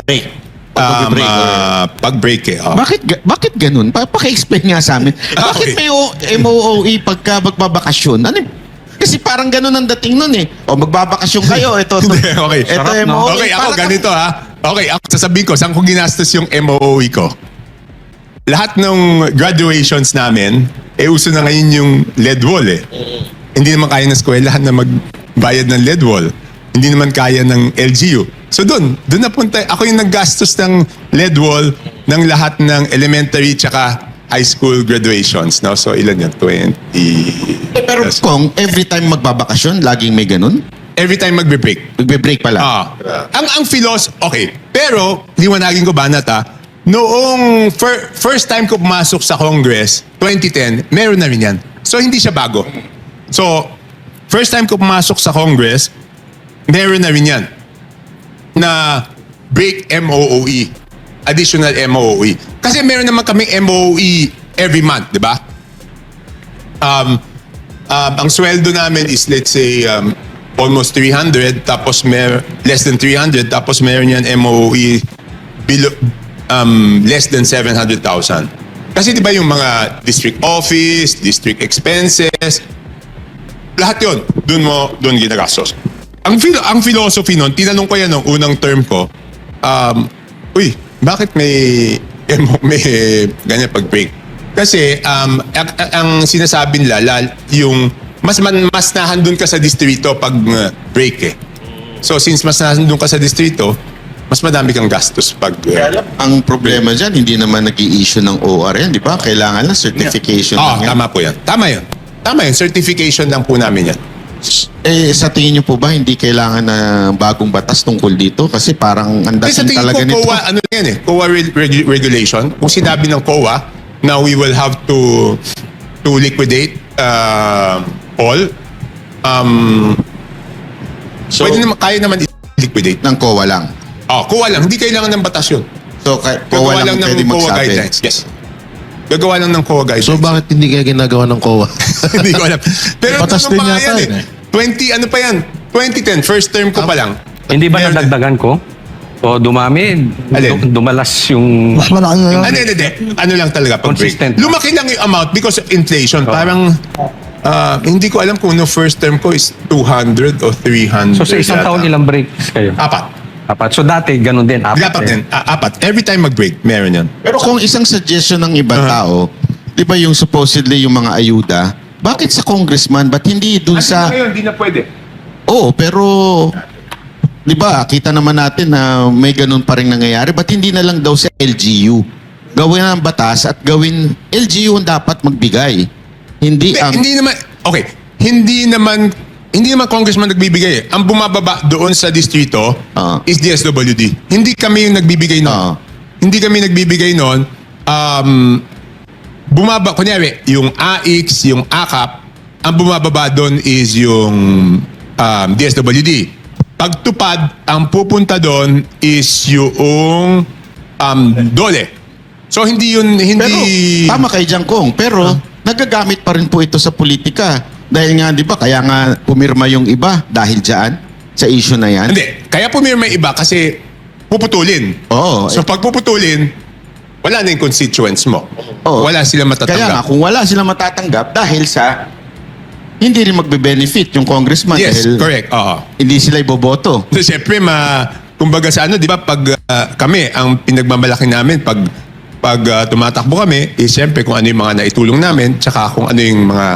Speaker 6: Break. Pag-break.
Speaker 10: pag-break
Speaker 4: Bakit ganun? Paki-explain nga sa amin. Bakit
Speaker 10: Okay.
Speaker 4: may MOOE pagka magbabakasyon? Ano? Kasi parang ganun ang dating nun eh. O magbabakasyon kayo, ito.
Speaker 10: Okay.
Speaker 4: Ito
Speaker 9: Sarap, no?
Speaker 4: MOOE.
Speaker 10: Okay, ako
Speaker 4: Parang-
Speaker 10: ganito Okay, ako sasabihin ko, saan ko ginastos yung MOOE ko? Lahat ng graduations namin, uso na ngayon yung LED wall eh. Hindi naman kaya ng eskwelahan na magbayad ng LED wall. Hindi naman kaya ng LGU. So doon napunta, ako yung naggastos ng LED wall ng lahat ng elementary tsaka high school graduations. No? So ilan yan? 20...
Speaker 4: Pero kung every time magbabakasyon, laging may ganun?
Speaker 10: Every time magbe-break.
Speaker 4: Magbe-break pala.
Speaker 10: Ang okay. Pero, liwanagin ko Banat noong first time ko pumasok sa Congress, 2010, meron na rin yan. So, hindi siya bago. So, first time ko pumasok sa Congress, meron na rin yan. Na break MOOE. Additional MOOE. Kasi meron naman kaming MOOE every month, di ba? Ang sweldo namin is, let's say, almost 300, tapos less than 300, tapos meron yan MOE below, less than 700,000. Kasi di ba yung mga district office, district expenses, lahat yun, doon ginagastos. Ang philosophy nun, tinanong ko yan nung unang term ko, bakit may ganyan pag-break? Kasi ang sinasabi nila, yung mas nahandun ka sa distrito pag break eh. So since mas nandun ka sa distrito, mas madami kang gastos pag...
Speaker 4: Ang problema dyan, hindi naman nag-i-issue ng OR yan, di ba? Kailangan lang certification lang yan.
Speaker 10: Tama po yan. Tama yun. Tama yun. Certification lang po namin yan.
Speaker 4: Sa tingin niyo po ba hindi kailangan na bagong batas tungkol dito? Kasi parang ang
Speaker 10: Kasi sa
Speaker 4: dating
Speaker 10: tingin
Speaker 4: talaga
Speaker 10: ko,
Speaker 4: nito.
Speaker 10: COA, ano yan eh, COA regulation. Kung sinabi ng COA, now we will have to liquidate all.
Speaker 4: So,
Speaker 10: Pwede naman, kaya naman i-liquidate.
Speaker 4: ng COA lang.
Speaker 10: COA lang. Hindi kailangan ng batas yun.
Speaker 4: So, COA lang pwede
Speaker 10: COA
Speaker 4: magsabi.
Speaker 10: guidelines. Yes. Gagawa lang ng COA guidelines.
Speaker 7: So bakit hindi kaya ginagawa ng COA?
Speaker 10: Hindi ko alam. Pero
Speaker 1: Batas
Speaker 10: ano
Speaker 1: din
Speaker 10: pa
Speaker 1: yata
Speaker 10: yan
Speaker 1: yun
Speaker 10: eh. 20, ano pa yan? 2010, first term ko pa lang.
Speaker 9: Hindi ba
Speaker 10: Meron-
Speaker 9: nadagdagan ko? O dumami,
Speaker 10: Alin?
Speaker 9: dumalas yung...
Speaker 2: Mas malaki na yun.
Speaker 10: Hindi. Ano lang talaga pag break.
Speaker 9: Consistent.
Speaker 10: Lumaki lang yung amount because of inflation. Parang, hindi ko alam kung no first term ko is 200 o 300.
Speaker 9: So sa isang
Speaker 10: yata.
Speaker 9: taon, ilang breaks kayo?
Speaker 10: Apat.
Speaker 9: So dati, ganun din.
Speaker 10: Dapat din. Apat. Every time mag-break, meron yan.
Speaker 4: Pero kung isang suggestion ng ibang tao, di ba yung supposedly yung mga ayuda, bakit sa congressman, ba't hindi dun sa...
Speaker 10: Ngayon, hindi na pwede.
Speaker 4: Oo, pero... Di ba, kita naman natin na may ganun pa rin nangyayari. Ba't hindi na lang daw sa LGU? Gawin ang batas at gawin... LGU ang dapat magbigay. Hindi ang...
Speaker 10: Hindi naman, okay, hindi naman congressman nagbibigay eh. Ang bumababa doon sa distrito is DSWD. Hindi kami yung nagbibigay noon. Hindi kami nagbibigay noon. Kunyari, yung AX, yung AKAP, ang bumababa doon is yung DSWD. Pagtupad, ang pupunta doon is yung DOLE. So hindi yun,
Speaker 4: Pero, tama kay Jangkong. Pero, nagagamit pa rin po ito sa politika. Dahil nga, di ba, kaya nga pumirma yung iba dahil dyan, sa issue na yan.
Speaker 10: Hindi. Kaya pumirma iba kasi puputulin.
Speaker 4: Oo.
Speaker 10: So pag puputulin, wala na yung constituents mo.
Speaker 4: Oo.
Speaker 10: Wala sila
Speaker 4: Kaya nga,
Speaker 10: matatanggap.
Speaker 4: kung wala silang matatanggap dahil sa hindi rin magbe-benefit yung congressman
Speaker 10: Yes,
Speaker 4: dahil
Speaker 10: correct. Oo.
Speaker 4: hindi sila iboboto.
Speaker 10: So siyempre, kumbaga sa ano, di ba, pag kami, ang pinagmamalaki namin, pag tumatakbo kami, siyempre kung ano yung mga naitulong namin, tsaka kung ano yung mga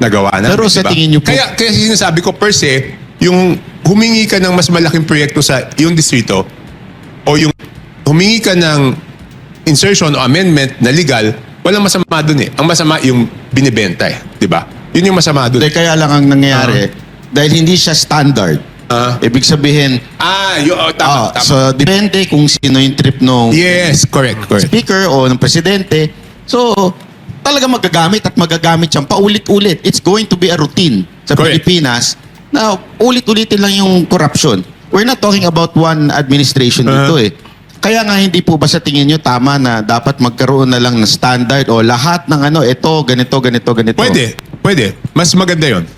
Speaker 10: nagawa namin.
Speaker 4: Pero sa
Speaker 10: di ba?
Speaker 4: tingin niyo po-
Speaker 10: Kaya sinasabi ko, per se, yung humingi ka ng mas malaking proyekto sa yung distrito, o yung humingi ka ng insertion o amendment na legal, walang masama dun eh. Ang masama yung binibenta eh. Di ba? Yun yung masama dun.
Speaker 4: Dahil kaya lang ang nangyayari, dahil hindi siya standard. Ibig sabihin,
Speaker 10: Tama.
Speaker 4: so depende kung sino yung trip ng
Speaker 10: Yes, correct.
Speaker 4: speaker o ng presidente. So, talaga magagamit at magagamit siyang paulit-ulit. It's going to be a routine sa
Speaker 10: Correct.
Speaker 4: Pilipinas na ulit-ulitin lang yung corruption. We're not talking about one administration dito eh. Kaya nga hindi po ba sa tingin nyo tama na dapat magkaroon na lang ng standard o lahat ng ito, ganito.
Speaker 10: Pwede. Mas maganda yon.